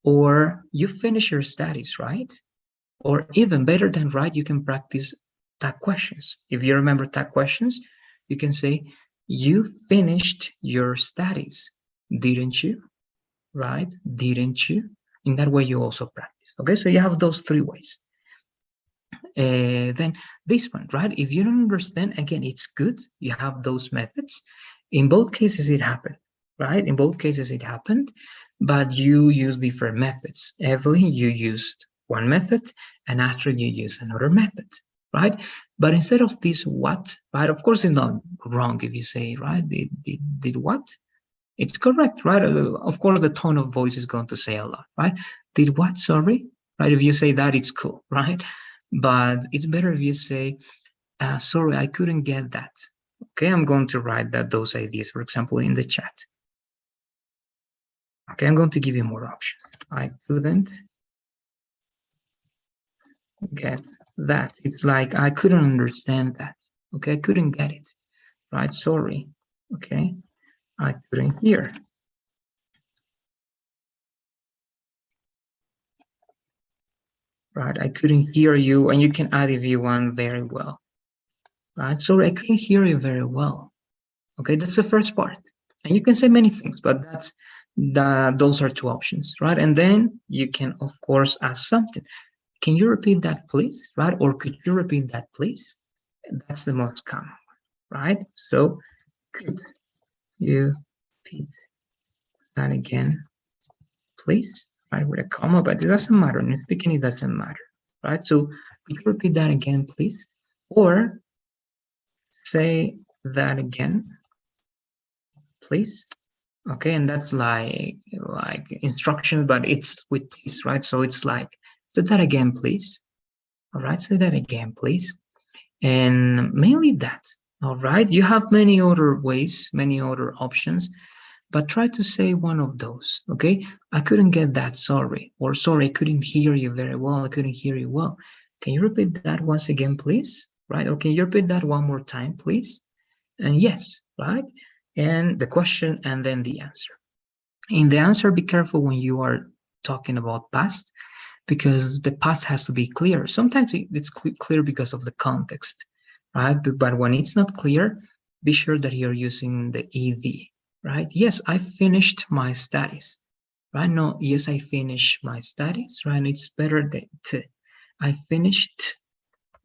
Or you finish your studies, right? Or even better than right, you can practice tag questions. If you remember tag questions, you can say, you finished your studies, didn't you? Right? Didn't you? In that way, you also practice. Okay, so you have those three ways. Then this one, right? If you don't understand, again, it's good. You have those methods. In both cases, it happened, right? In both cases, it happened, but you use different methods. Evelyn, you used one method, and Astrid, you use another method, right? But instead of this what, right? Of course, it's not wrong if you say, right? Did what? It's correct, right? Of course, the tone of voice is going to say a lot, right? Did what? Sorry, right? If you say that, it's cool, right? But it's better if you say, sorry, I couldn't get that. Okay, I'm going to write those ideas, for example, in the chat. Okay, I'm going to give you more options. I couldn't get that. It's like I couldn't understand that. Okay, I couldn't get it. Right, sorry. Okay, I couldn't hear. Right, I couldn't hear you, and you can add if you want very well. Right, sorry, I couldn't hear you very well. Okay, that's the first part. And you can say many things, but those are two options, right? And then you can, of course, ask something. Can you repeat that, please? Right? Or could you repeat that, please? And that's the most common, right? So could you repeat that again, please? Right, with a comma, but it doesn't matter. In speaking, it doesn't matter, right? So could you repeat that again, please? Or say that again, please. Okay, and that's like instruction, but it's with please, right? So it's like, say that again, please. All right, say that again, please. And mainly that. All right, you have many other ways, many other options, but try to say one of those. Okay, I couldn't get that, sorry. Or sorry, I couldn't hear you very well. I couldn't hear you well. Can you repeat that once again, please? Right, or can you repeat that one more time, please? And yes, right? And the question and then the answer. In the answer, be careful when you are talking about past, because the past has to be clear. Sometimes it's clear because of the context, right? But when it's not clear, be sure that you're using the ed, right? Yes, I finished my studies, right? No, yes, I finished my studies, right? It's better than to. I finished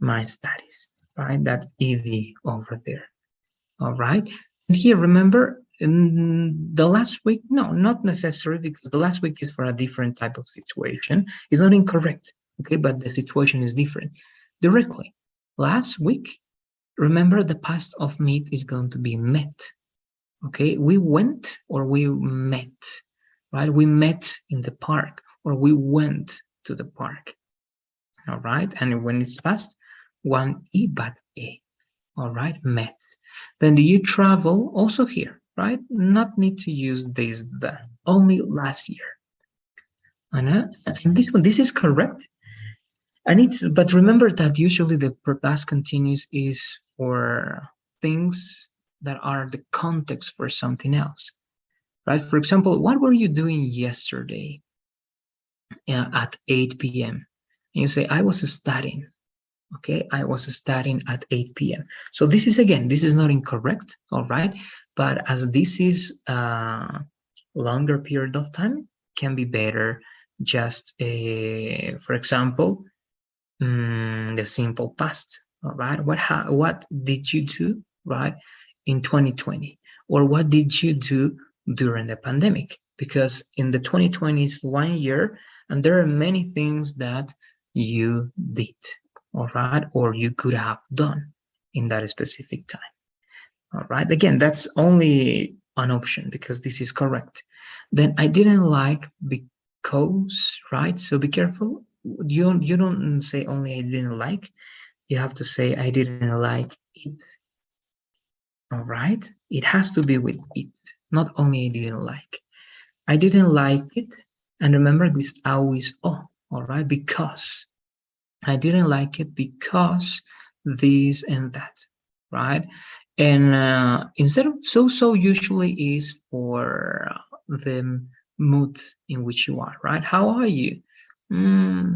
my studies, right? That ed over there. All right. And here, remember, in the last week, no, not necessary, because the last week is for a different type of situation. It's not incorrect, okay, but the situation is different. Directly, last week, remember the past of meet is going to be met, okay? We went or we met, right? We met in the park or we went to the park, all right? And when it's past, one E but A, all right, met. Then do you travel also here, right? Not need to use the, only last year. And this is correct. And but remember that usually the past continuous is for things that are the context for something else, right? For example, what were you doing yesterday at 8 p.m.? And you say, I was studying. Okay, I was studying at 8 p.m. So this is, again, this is not incorrect, all right? But as this is a longer period of time, can be better just, for example, the simple past, all right? What did you do, right, in 2020? Or what did you do during the pandemic? Because in the 2020 is 1 year, and there are many things that you did, all right, or you could have done in that specific time. All right, again, that's only an option because this is correct. Then I didn't like because, right? So be careful. You don't say only I didn't like. You have to say I didn't like it. All right, it has to be with it, not only I didn't like. I didn't like it, and remember this always all right, because I didn't like it because this and that, right? And instead of so usually is for the mood in which you are, right? How are you?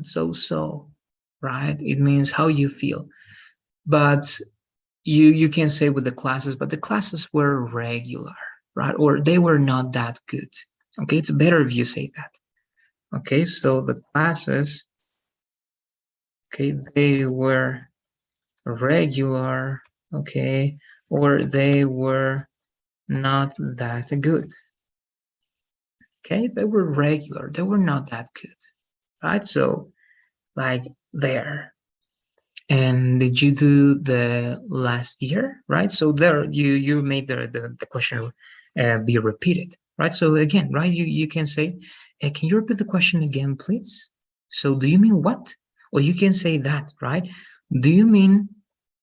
So, right? It means how you feel. But you can say with the classes, but the classes were regular, right? Or they were not that good. Okay, it's better if you say that. Okay, so the classes, okay, they were regular, okay, or they were not that good. Okay, they were regular, they were not that good, right? So like there. And did you do the last year, right? So there you made the question be repeated, right? So again, right, you can say, can you repeat the question again, please? So do you mean what? Or you can say that, right? Do you mean,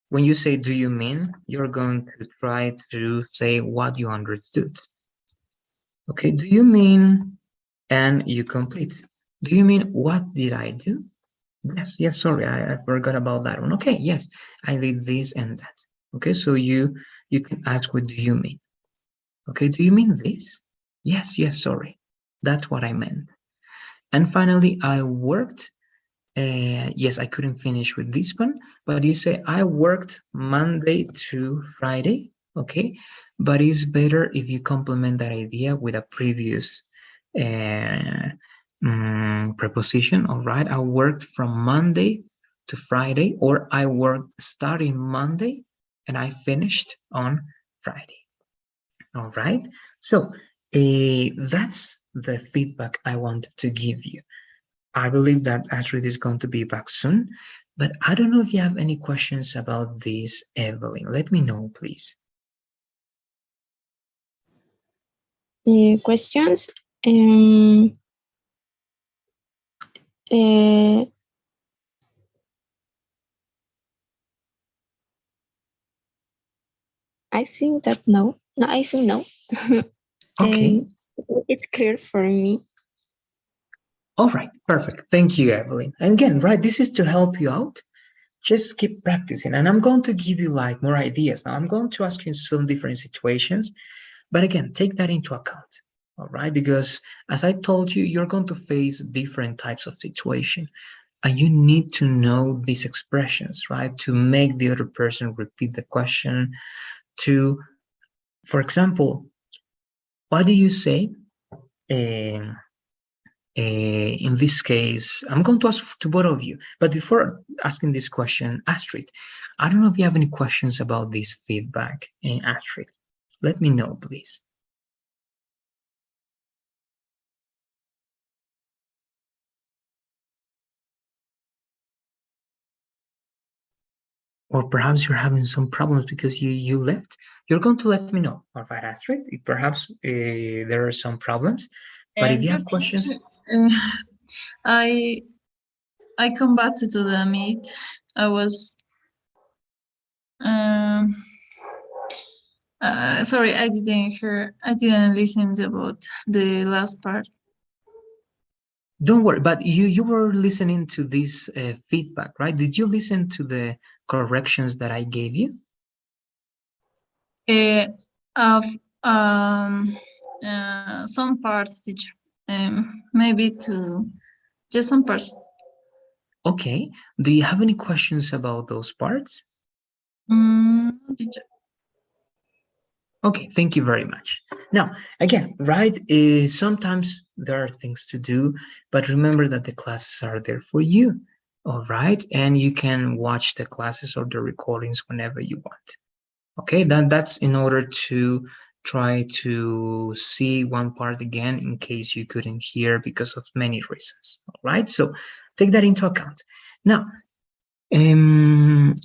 when you say do you mean, you're going to try to say what you understood. Okay, do you mean and you complete it. Do you mean what did I do? Yes, sorry, I forgot about that one. Okay, yes, I did this and that. Okay, so you can ask, what do you mean? Okay, do you mean this? Yes, sorry, that's what I meant. And finally, I worked. Yes, I couldn't finish with this one, but you say I worked Monday to Friday. Okay, but it's better if you complement that idea with a previous preposition. All right, I worked from Monday to Friday, or I worked starting Monday and I finished on Friday. All right, so that's the feedback I wanted to give you. I believe that Astrid is going to be back soon, but I don't know if you have any questions about this, Evelyn. Let me know, please. Questions? I think that no. No, I think no. Okay. It's clear for me. All right, perfect. Thank you, Evelyn. And again, right, this is to help you out. Just keep practicing, and I'm going to give you like more ideas. Now I'm going to ask you in some different situations, but again, take that into account. All right, because as I told you, you're going to face different types of situation, and you need to know these expressions, right, to make the other person repeat the question. To, for example, what do you say? In this case, I'm going to ask to both of you, but before asking this question, Astrid, I don't know if you have any questions about this feedback. Astrid, let me know, please. Or perhaps you're having some problems because you left. You're going to let me know. All right, Astrid, if perhaps there are some problems, but if you have Just questions. I come back to the meet. I was sorry, I didn't hear. I didn't listen about the last part. Don't worry, but you were listening to this feedback, right? Did you listen to the corrections that I gave you? Of some parts, teacher. Maybe to just some parts. Okay. Do you have any questions about those parts? Teacher. Okay, thank you very much. Now, again, right, sometimes there are things to do, but remember that the classes are there for you, all right? And you can watch the classes or the recordings whenever you want. Okay, that's in order to try to see one part again in case you couldn't hear because of many reasons, all right? So take that into account. Now,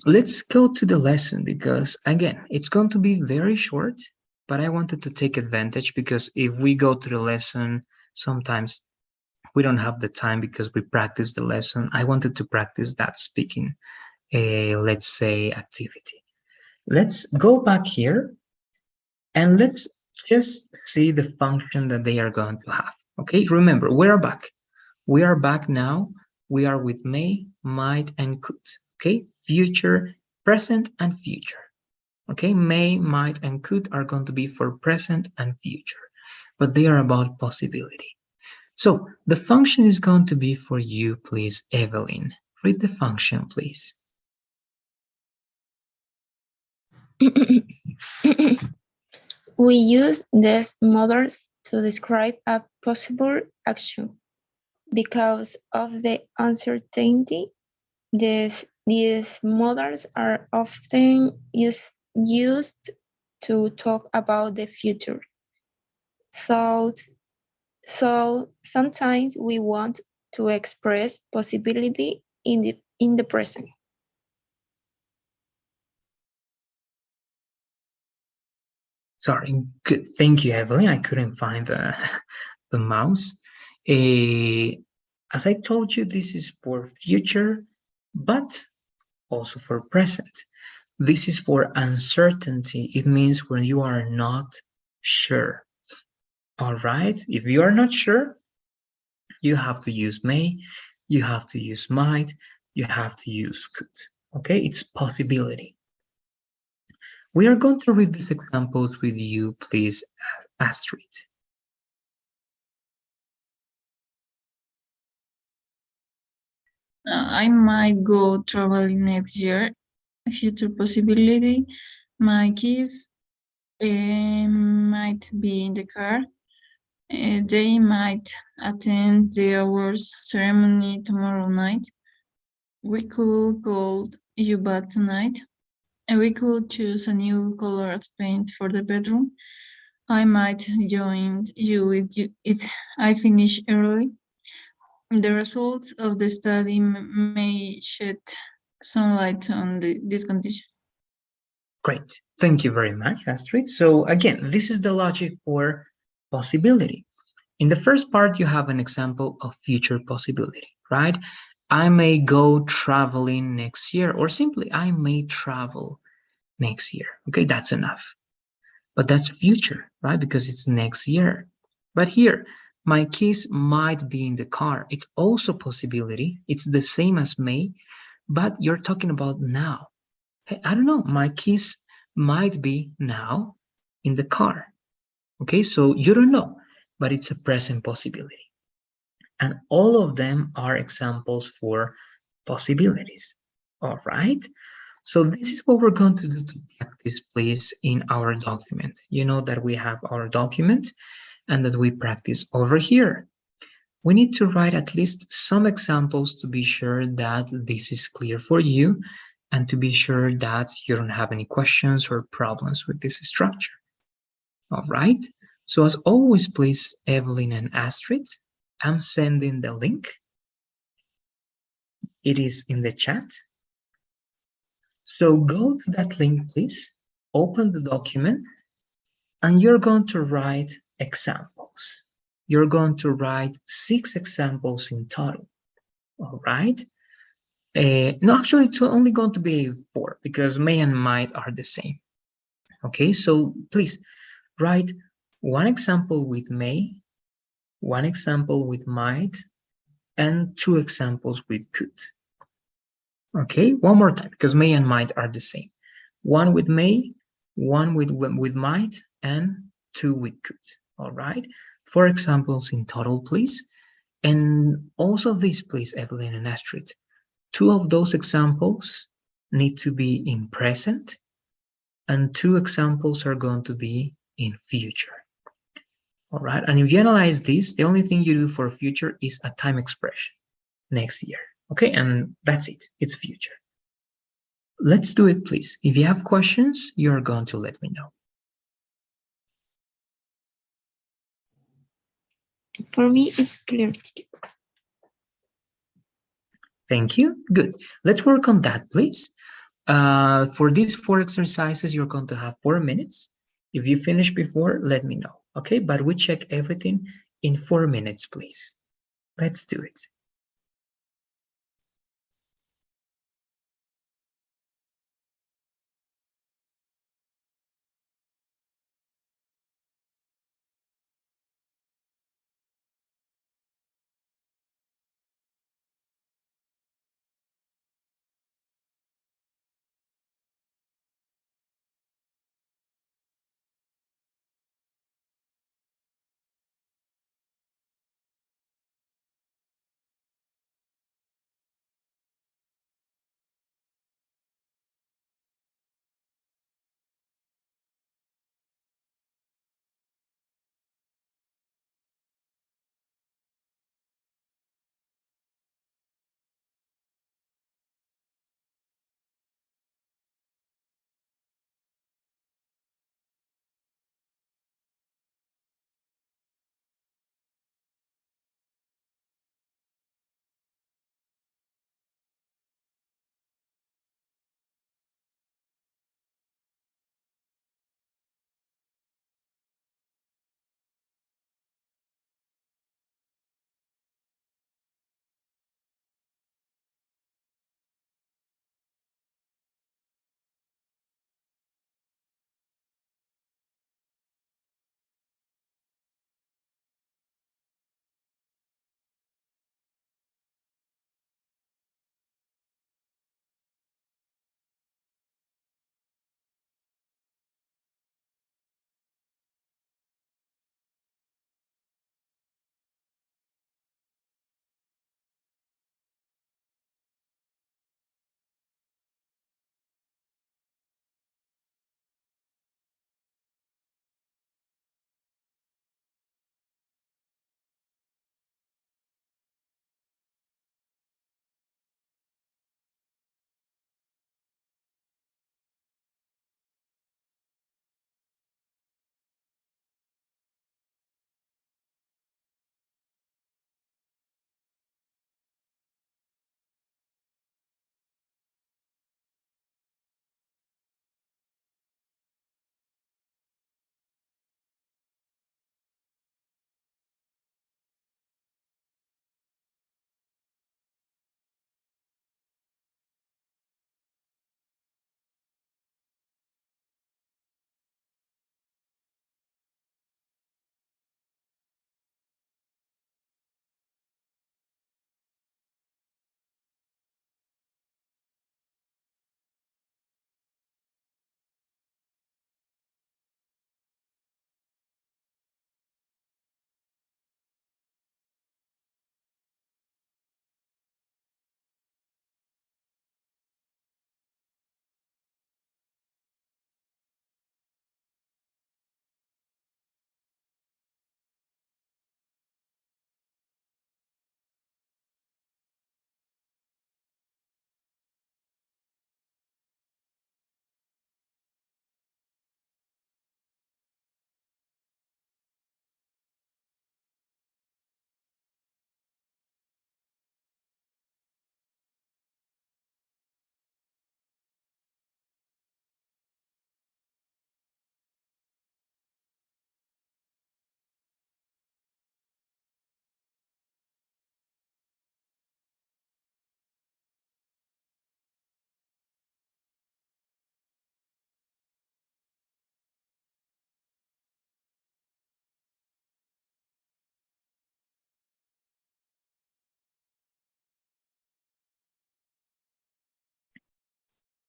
let's go to the lesson because again, it's going to be very short, but I wanted to take advantage because if we go to the lesson, sometimes we don't have the time because we practice the lesson. I wanted to practice that speaking, let's say, activity. Let's go back here and let's just see the function that they are going to have. Okay, remember, we are back. We are back now. We are with may, might, and could. Okay, future, present, and future. Okay, may, might, and could are going to be for present and future, but they are about possibility. So the function is going to be for you, please, Evelyn. Read the function, please. We use these models to describe a possible action. Because of the uncertainty, these models are often used to talk about the future. So sometimes we want to express possibility in the present. Sorry, good. Thank you, Evelyn. I couldn't find the mouse. As I told you, this is for future, but also for present. This is for uncertainty. It means when you are not sure. All right. If you are not sure, You have to use may, you have to use might, you have to use could. Okay, it's possibility. We are going to read these examples with you, please, Astrid. I might go traveling next year. A future possibility. My kids might be in the car. They might attend the awards ceremony tomorrow night. We could call you back tonight. And we could choose a new color of paint for the bedroom. I might join you if I finish early. The results of the study may shed some light on this condition. Great. Thank you very much, Astrid. So again, this is the logic for possibility. In the first part, you have an example of future possibility, right? I may go traveling next year, or simply I may travel next year. Okay, that's enough. But that's future, right? Because it's next year. But here, my kids might be in the car. It's also possibility. It's the same as may, but you're talking about now. Hey, I don't know, my kids might be now in the car. Okay, so you don't know, but it's a present possibility. And all of them are examples for possibilities. All right. So this is what we're going to do to practice, please, in our document. You know that we have our document and that we practice over here. We need to write at least some examples to be sure that this is clear for you and to be sure that you don't have any questions or problems with this structure. All right. So as always, please, Evelyn and Astrid, I'm sending the link. It is in the chat. So go to that link, please, open the document, and you're going to write examples. You're going to write 6 examples in total, all right? No, actually, it's only going to be 4 because may and might are the same. Okay, so please write 1 example with may, 1 example with might, and 2 examples with could. Okay, one more time, because may and might are the same. 1 with may, 1 with might, and 2 with could. All right, 4 examples in total, please. And also this, please, Evelyn and Astrid. 2 of those examples need to be in present, and 2 examples are going to be in future. All right, and if you analyze this, the only thing you do for future is a time expression, next year. Okay, and that's it, it's future. Let's do it, please. If you have questions, you're going to let me know. For me, it's clear. Thank you. Good. Let's work on that, please. For these 4 exercises, you're going to have 4 minutes. If you finish before, let me know. Okay, but we check everything in 4 minutes, please. Let's do it.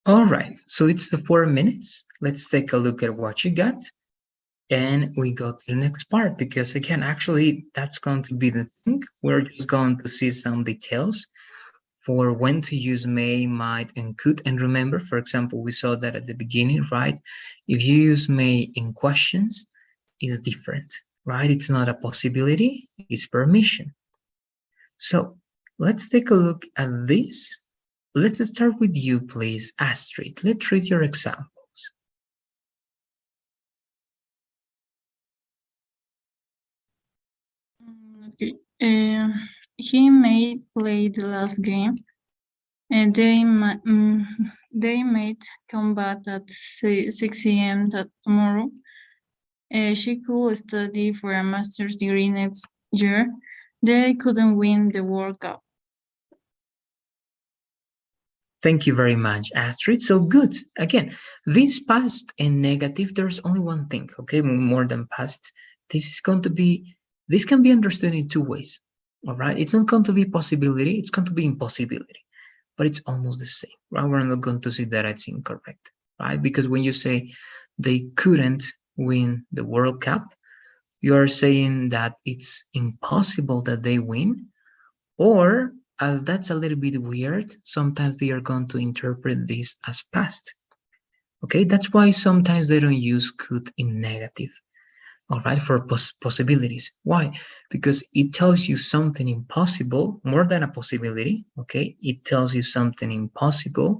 All right, so it's the 4 minutes. Let's take a look at what you got. And we go to the next part because again, actually, that's going to be the thing. We're just going to see some details for when to use may, might, and could. And remember, for example, we saw that at the beginning, right? If you use may in questions, it's different, right? It's not a possibility, it's permission. So let's take a look at this. Let's start with you, please, Astrid. Let's read your examples. Okay. He may play the last game, and they might come back at 6 a.m. tomorrow. She could study for a master's degree next year. They couldn't win the World Cup. Thank you very much, Astrid. So good. Again, this past and negative, there's only one thing, okay? More than past. This can be understood in two ways, all right? It's not going to be possibility, it's going to be impossibility, but it's almost the same, right? We're not going to say that it's incorrect, right? Because when you say they couldn't win the World Cup, you are saying that it's impossible that they win, or as that's a little bit weird, sometimes they are going to interpret this as past. Okay, that's why sometimes they don't use could in negative, all right, for possibilities. Why? Because it tells you something impossible, more than a possibility, okay? It tells you something impossible,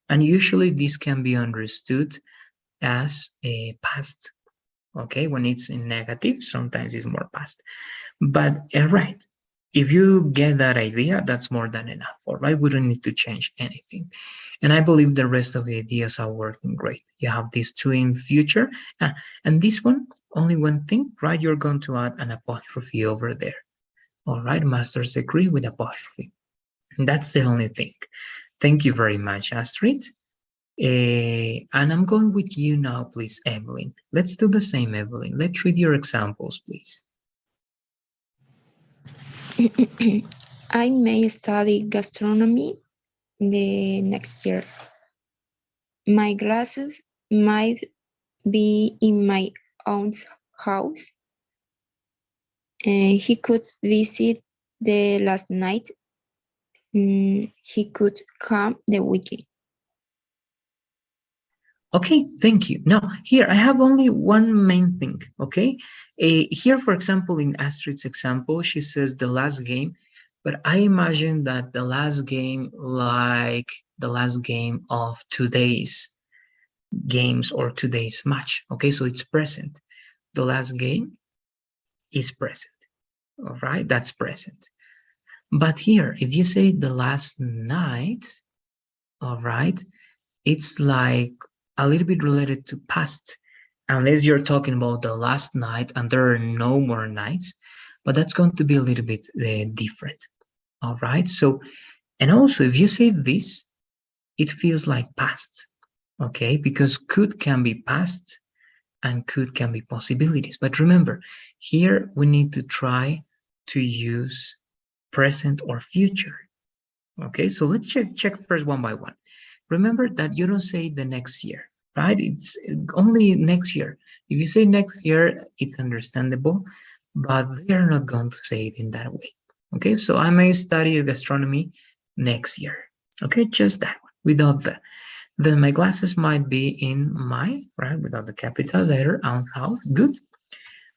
and usually this can be understood as a past, okay? When it's in negative, sometimes it's more past. But right, if you get that idea, that's more than enough, all right? We don't need to change anything. And I believe the rest of the ideas are working great. You have these two in future. And this one, only one thing, right? You're going to add an apostrophe over there. All right, master's degree with apostrophe. And that's the only thing. Thank you very much, Astrid. And I'm going with you now, please, Evelyn. Let's do the same, Evelyn. Let's read your examples, please. I may study gastronomy the next year. My glasses might be in my aunt's house. He could visit the last night. He could come the weekend. Okay, thank you. Now, here I have only one main thing, okay? Here, for example, in Astrid's example, she says the last game, but I imagine that the last game, like the last game of today's games or today's match, okay? So it's present. The last game is present, all right? That's present. But here, if you say the last night, all right, it's like a little bit related to past, unless you're talking about the last night and there are no more nights, but that's going to be a little bit different, all right? So, and also if you say this, it feels like past, okay? Because could can be past and could can be possibilities. But remember, here we need to try to use present or future, okay? So let's check first one by one. Remember that you don't say the next year, right? It's only next year. If you say next year, it's understandable, but they're not going to say it in that way. Okay, so I may study gastronomy next year. Okay, just that one, without the. Then my glasses might be in my, right, without the capital letter, aunt house. Good.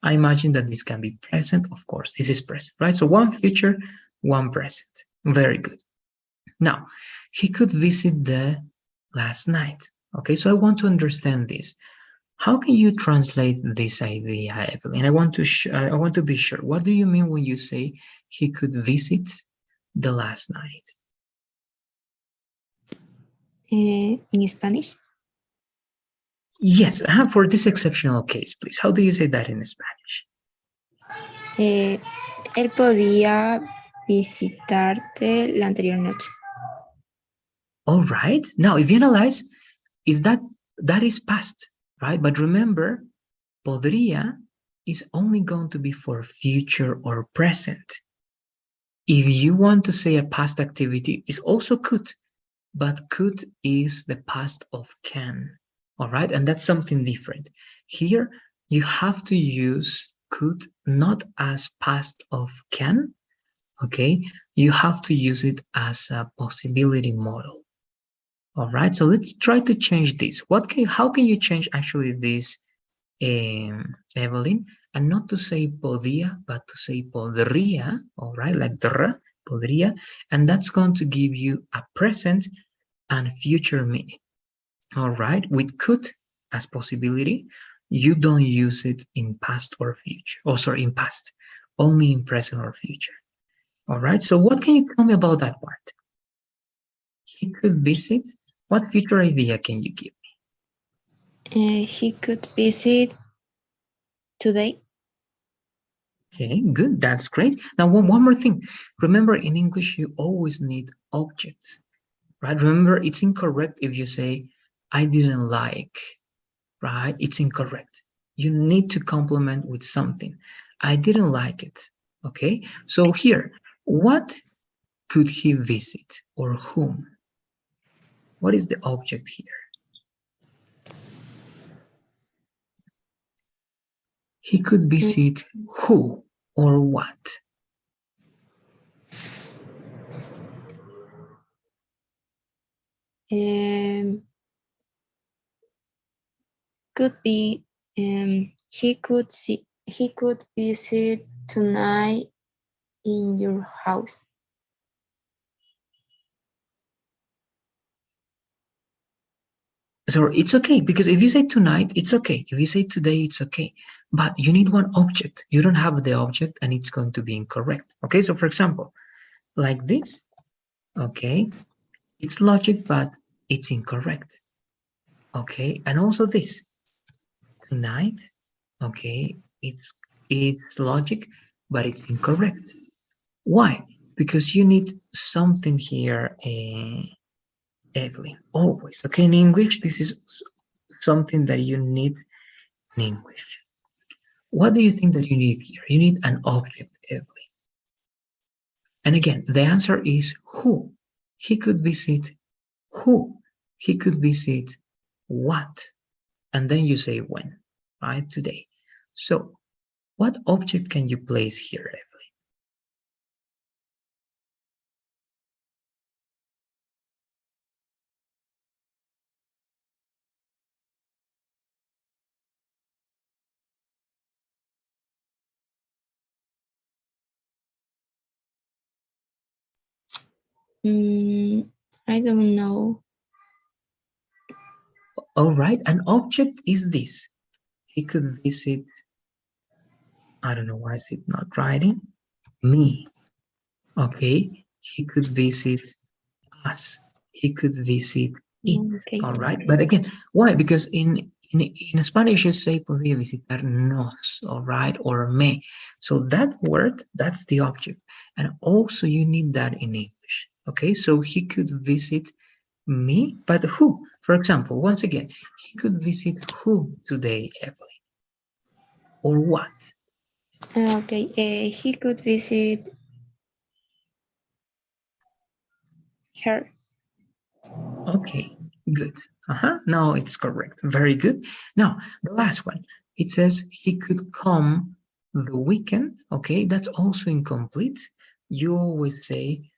I imagine that this can be present. Of course, this is present, right? So one future, one present. Very good. Now, he could visit the last night. Okay, so I want to understand this. How can you translate this idea, Evelyn? I want to be sure. What do you mean when you say he could visit the last night? In Spanish? Yes, for this exceptional case, please. How do you say that in Spanish? Él podía visitarte la anterior noche. All right. Now, if you analyze, that is past, right? But remember, podría is only going to be for future or present. If you want to say a past activity, it also could. but could is the past of can. All right, and that's something different. Here, you have to use could not as past of can, okay? You have to use it as a possibility model. All right, so let's try to change this. How can you change actually this, Evelyn? And not to say podía, but to say podría, all right, like dr, podría, and that's going to give you a present and future meaning. All right, with could as possibility, you don't use it in past or future. Oh, sorry, in past, only in present or future. All right, so what can you tell me about that part? He could visit. What future idea can you give? He could visit today. Okay, good. That's great. Now, one more thing. Remember, in English, you always need objects, right? Remember, it's incorrect if you say, I didn't like, right? It's incorrect. You need to complement with something. I didn't like it. Okay, so here, what could he visit or whom? What is the object here? He could visit who or what? Could be he could visit tonight in your house. So it's okay, because if you say tonight, it's okay. If you say today, it's okay. But you need one object. You don't have the object and it's going to be incorrect. Okay, so for example, like this, okay, it's logic, but it's incorrect. Okay, and also this, tonight, okay, it's logic, but it's incorrect. Why? Because you need something here, Evelyn, always. Okay, in English, this is something that you need in English. What do you think that you need here? You need an object, Evelyn. And again, the answer is who. He could visit who. He could visit what. And then you say when, right? Today. So what object can you place here, Evelyn? I don't know. All right, an object is this. He could visit, I don't know why is it not writing, me. Okay, he could visit us. He could visit it. Okay. All right, but again, why? Because in Spanish you say podría visitar nos, all right, or me. So that word, that's the object, and also you need that in English. Okay, so he could visit me, but who? For example, once again, he could visit who today, Evelyn, or what? Okay, he could visit her. Okay, good. Now it's correct. Very good. Now, the last one. It says he could come the weekend. Okay, that's also incomplete. You always say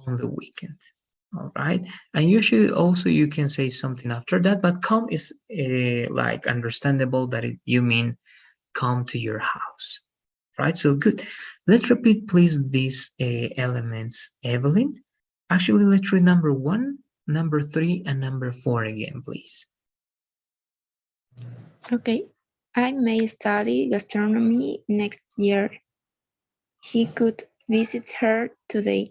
on the weekend. All right. And usually also you can say something after that, but come is like understandable that you mean come to your house. Right? So good. Let's repeat, please, these elements, Evelyn. Actually, let's read number 1, number 3, and number 4 again, please. Okay. I may study gastronomy next year. He could visit her today.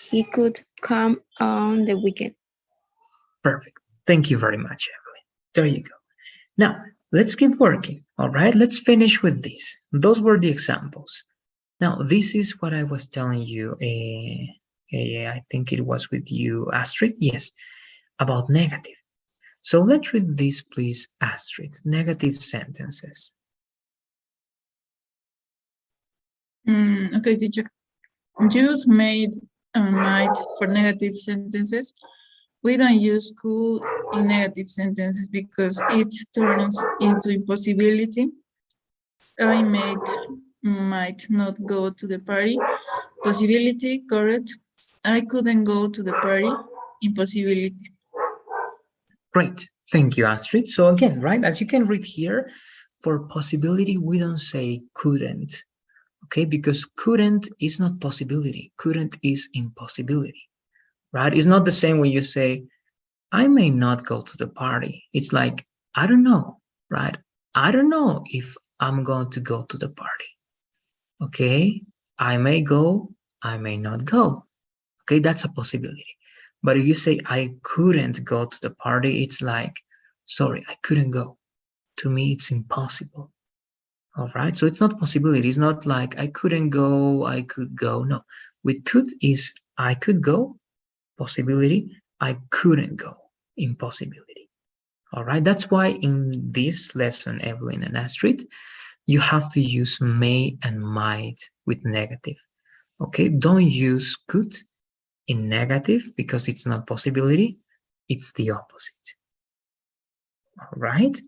He could come on the weekend. Perfect. Thank you very much, Evelyn. There you go. Now, let's keep working. All right, let's finish with this. Those were the examples. Now, this is what I was telling you. I think it was with you, Astrid. Yes, about negative. So let's read this, please, Astrid. Negative sentences. Okay, teacher. Use made and might for negative sentences. We don't use could in negative sentences because it turns into impossibility. I might not go to the party. Possibility, correct. I couldn't go to the party. Impossibility. Great. Thank you, Astrid. So again, right, as you can read here, for possibility, we don't say couldn't, okay? Because couldn't is not possibility. Couldn't is impossibility, right? It's not the same when you say, I may not go to the party. It's like, I don't know, right? I don't know if I'm going to go to the party, okay? I may go, I may not go, okay? That's a possibility. But if you say, I couldn't go to the party, it's like, sorry, I couldn't go. To me, it's impossible. All right, so it's not possibility. It's not like I couldn't go, I could go. No, with could is I could go, possibility, I couldn't go, impossibility. All right, that's why in this lesson, Evelyn and Astrid, you have to use may and might with negative. Okay, don't use could in negative because it's not possibility, it's the opposite. All right,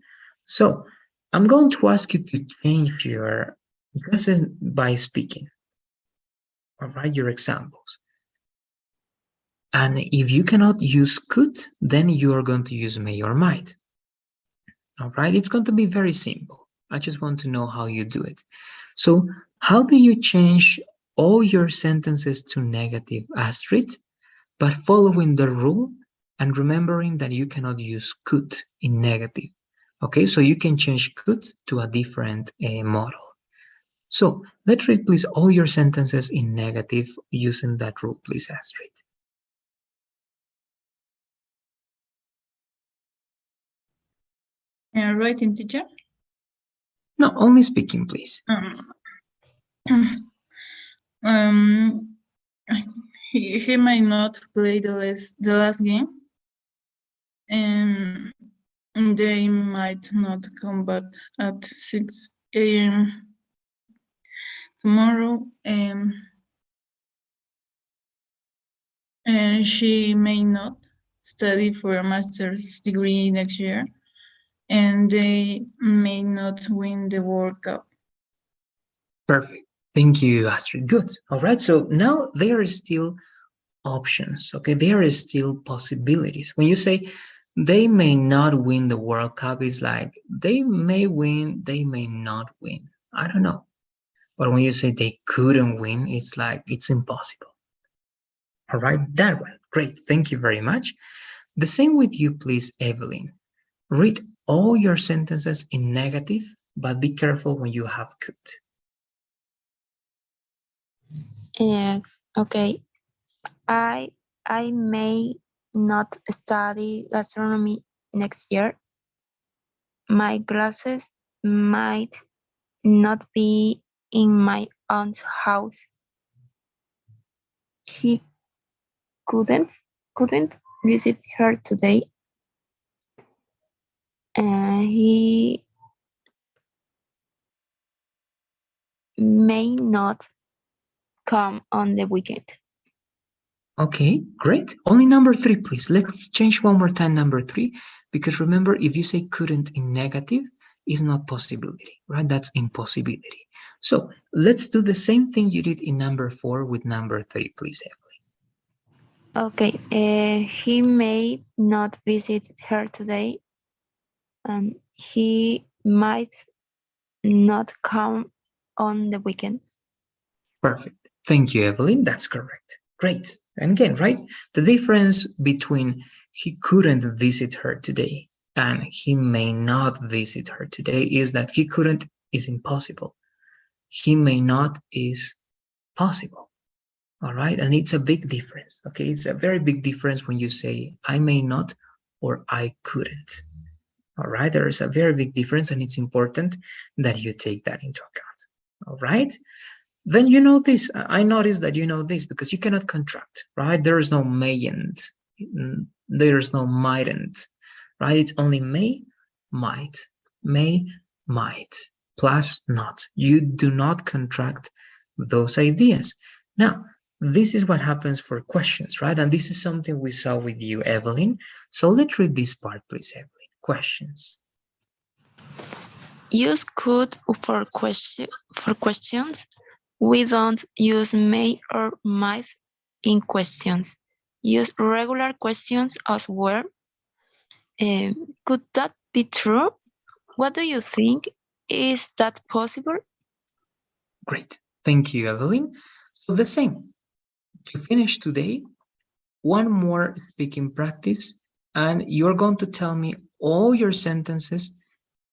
so I'm going to ask you to change your guesses by speaking. All right, your examples. And if you cannot use could, then you are going to use may or might. All right, it's going to be very simple. I just want to know how you do it. So how do you change all your sentences to negative, Astrid, but following the rule and remembering that you cannot use could in negative? Okay, so you can change could to a different model. So let's read, please, all your sentences in negative using that rule, please, Astrid. Writing, teacher? No, only speaking, please. He might not play the last game. They might not come back at 6 a.m. tomorrow. And she may not study for a master's degree next year. And they may not win the World Cup. Perfect. Thank you, Astrid. Good. All right. So now there are still options. Okay. There is still possibilities. When you say they may not win the World Cup, it's like they may win, they may not win. I don't know. But when you say they couldn't win, it's like it's impossible. All right. That one. Great. Thank you very much. The same with you, please, Evelyn. Read all your sentences in negative, but be careful when you have could. Okay. I may not study gastronomy next year. My glasses might not be in my aunt's house. He couldn't visit her today. He may not come on the weekend. Okay, great. Only number 3, please. Let's change one more time number 3, because remember, if you say couldn't in negative, it's not possibility, right? That's impossibility. So let's do the same thing you did in number 4 with number 3, please, Evelyn. Okay, he may not visit her today, and he might not come on the weekend. Perfect. Thank you, Evelyn. That's correct. Great. And again, right? The difference between he couldn't visit her today and he may not visit her today is that he couldn't is impossible. He may not is possible. All right. And it's a big difference. Okay. It's a very big difference when you say I may not or I couldn't. All right. There is a very big difference, and it's important that you take that into account. All right. Then you know this. I noticed that you know this because you cannot contract, right? There is no mayn't. There's no mightn't, right? It's only may, might, plus not. You do not contract those ideas. Now, this is what happens for questions, right? And this is something we saw with you, Evelyn. So let's read this part, please, Evelyn. Questions. Use could for questions. We don't use may or might in questions. Use regular questions as well. Could that be true? What do you think? Is that possible? Great. Thank you, Evelyn. So the same. To finish today, one more speaking practice, and you're going to tell me all your sentences,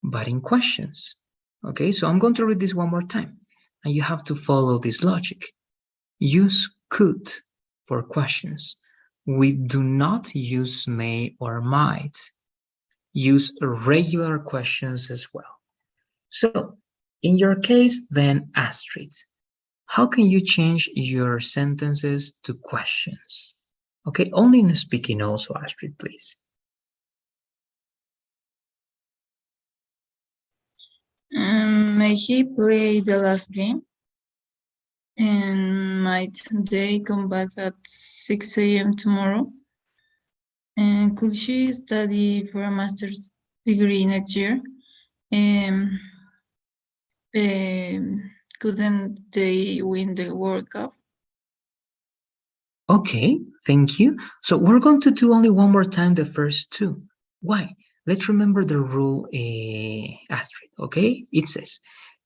but in questions. Okay, so I'm going to read this one more time, and you have to follow this logic. Use could for questions. We do not use may or might. Use regular questions as well. So, in your case, then, Astrid, how can you change your sentences to questions? Okay, only in speaking also, Astrid, please. May he play the last game? And might they come back at 6 a.m. tomorrow? And could she study for a master's degree next year? Couldn't they win the World Cup? Okay, thank you. So we're going to do only one more time the first two. Why? Let's remember the rule, Astrid, okay? It says,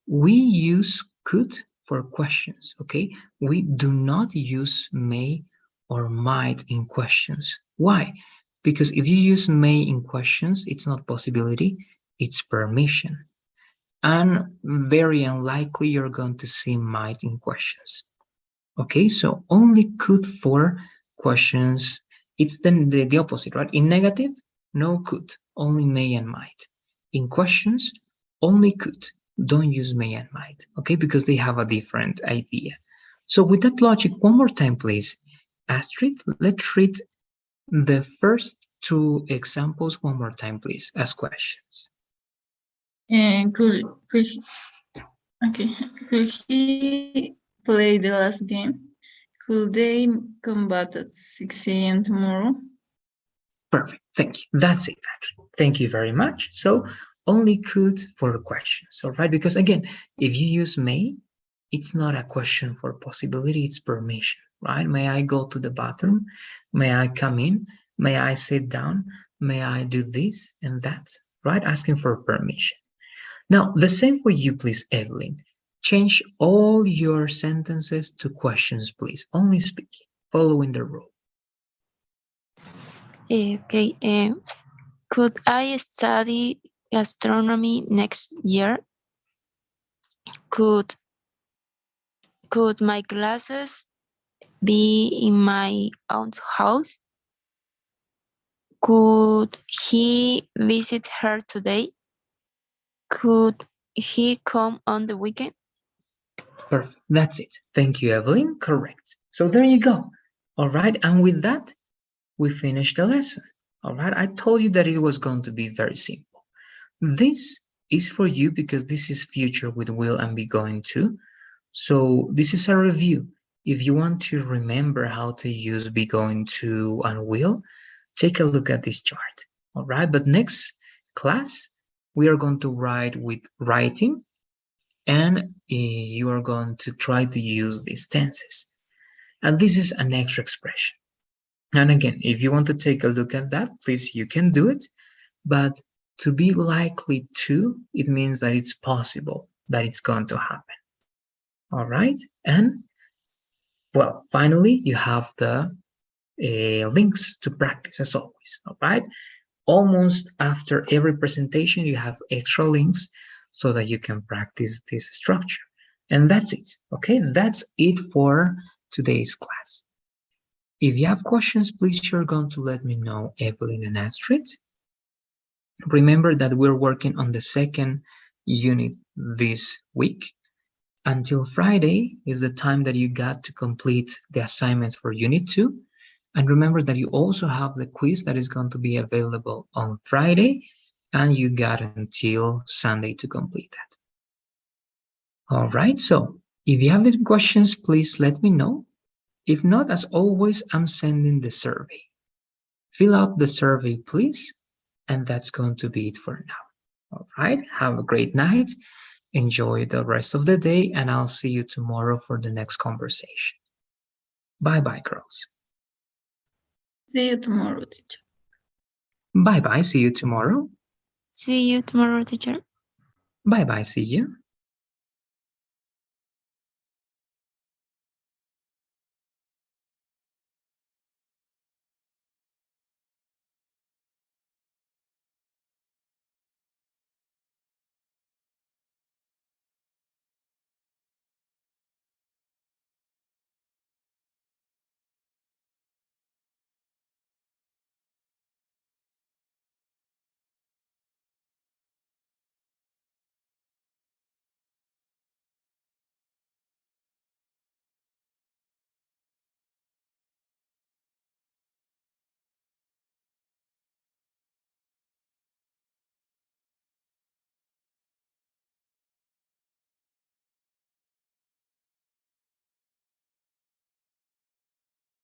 we use could for questions, okay? We do not use may or might in questions. Why? Because if you use may in questions, it's not possibility, it's permission. And very unlikely you're going to see might in questions. Okay, so only could for questions. It's then the opposite, right? In negative, no could, only may and might. In questions, only could, don't use may and might, okay? Because they have a different idea. So with that logic, one more time, please. Astrid, let's read the first two examples one more time, please, as questions. And could he play the last game? Could they come back at 6 a.m. tomorrow? Perfect. Thank you. That's it, actually. Thank you very much. So only could for questions, all right? Because again, if you use may, it's not a question for possibility, it's permission, right? May I go to the bathroom? May I come in? May I sit down? May I do this and that, right? Asking for permission. Now, the same for you, please, Evelyn. Change all your sentences to questions, please. Only speaking, following the rule. Okay. Could I study gastronomy next year? Could my classes be in my aunt's house? Could he visit her today? Could he come on the weekend? Perfect. That's it. Thank you, Evelyn. Correct. So there you go. All right. And with that, we finished the lesson. All right. I told you that it was going to be very simple. This is for you because this is future with will and be going to. So this is a review. If you want to remember how to use be going to and will, take a look at this chart. All right. But next class, we are going to write with writing, and you are going to try to use these tenses. And this is an extra expression. And again, if you want to take a look at that, please, you can do it. But to be likely to, it means that it's possible that it's going to happen. All right. And well, finally, you have the links to practice as always. All right. Almost after every presentation, you have extra links so that you can practice this structure. And that's it. Okay. That's it for today's class. If you have questions, please, you're going to let me know, Evelyn and Astrid. Remember that we're working on the second unit this week. Until Friday is the time that you got to complete the assignments for Unit 2. And remember that you also have the quiz that is going to be available on Friday, and you got until Sunday to complete that. All right, so if you have any questions, please let me know. If not, as always, I'm sending the survey. Fill out the survey, please. And that's going to be it for now. All right. Have a great night. Enjoy the rest of the day, and I'll see you tomorrow for the next conversation. Bye-bye, girls. See you tomorrow, teacher. Bye-bye. See you tomorrow. See you tomorrow, teacher. Bye-bye. See you.